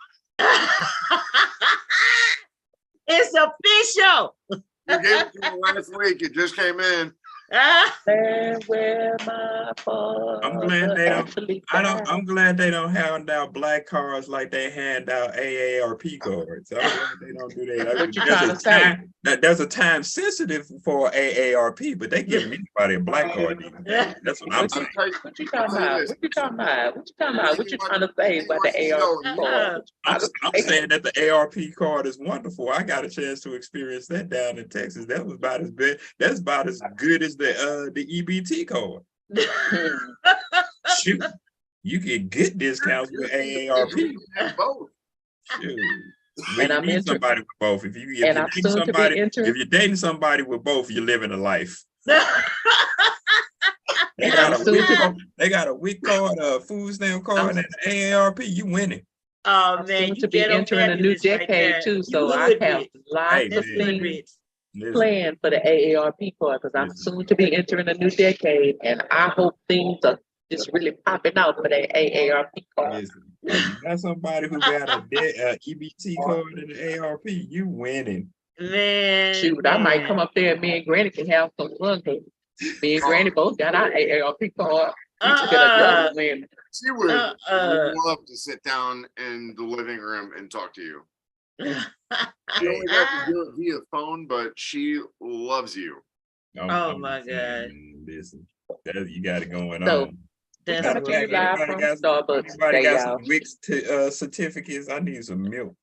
It's official. You gave it to me last week. It just came in. And where my I'm glad they don't hand out black cards like they hand out AARP cards. I'm glad they don't do that. What you trying to say? There's a time sensitive for AARP, but they give anybody a black card. That's what I'm saying. What you talking about? What you trying to say about the AARP card? I'm saying that the ARP card is wonderful. I got a chance to experience that down in Texas. That was about as bad. That's about as good as the EBT card. Shoot. You get good discounts with AARP. You can have both. Shoot. And You I'm need inter- somebody with both. If and I'm soon to be entering. if you're dating somebody with both, you're living a life. They And got I'm a soon WIC to- card, they got a WIC card, a food stamp card, and an AARP. You winning. Oh I'm man, soon you to be ghetto entering a new fabulous right decade there. too. You So I hood have rich. lots Hey, of That's hood things rich. Listen, planned for the AARP part because I'm Listen. soon to be entering a new decade, and I hope things are just really popping out for that AARP card. listen. If you got somebody who got a EBT card and an ARP, you winning. Man, Shoot, I might come up there and me and Granny can have some fun because me and Granny both got our AARP card. We should get a double win. She would love to sit down in the living room and talk to you. She only got to do it via phone, but she loves you. Oh my God. Man, listen, you got it going So, on. That's Coming to you live from Starbucks Anybody today, got y'all. some Wix certificates? I need some milk.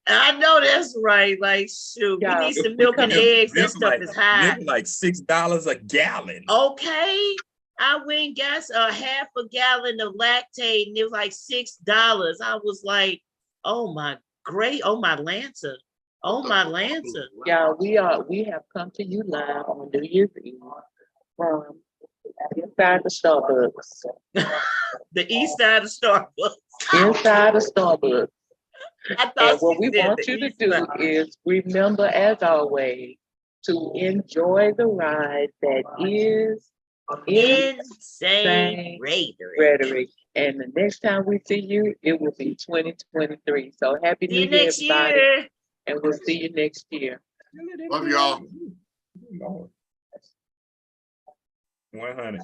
I know that's right. Like, shoot, we Yeah, need some milk and eggs. That stuff is high. Milk like $6 a gallon. Okay. I went and got a half a gallon of lactate and it was like $6. I was like, oh my Lanta. Oh my Lanta. Yeah, we have come to you live on New Year's Eve from inside the Starbucks. The east side of Starbucks. Inside the Starbucks. I thought And what she we said want the you to east do side. is remember, as always, to enjoy the ride that is Insane Rhetorik. Rhetoric. And the next time we see you, it will be 2023. So happy See New you Year, next everybody. year. And we'll see you next year. Love y'all. 100.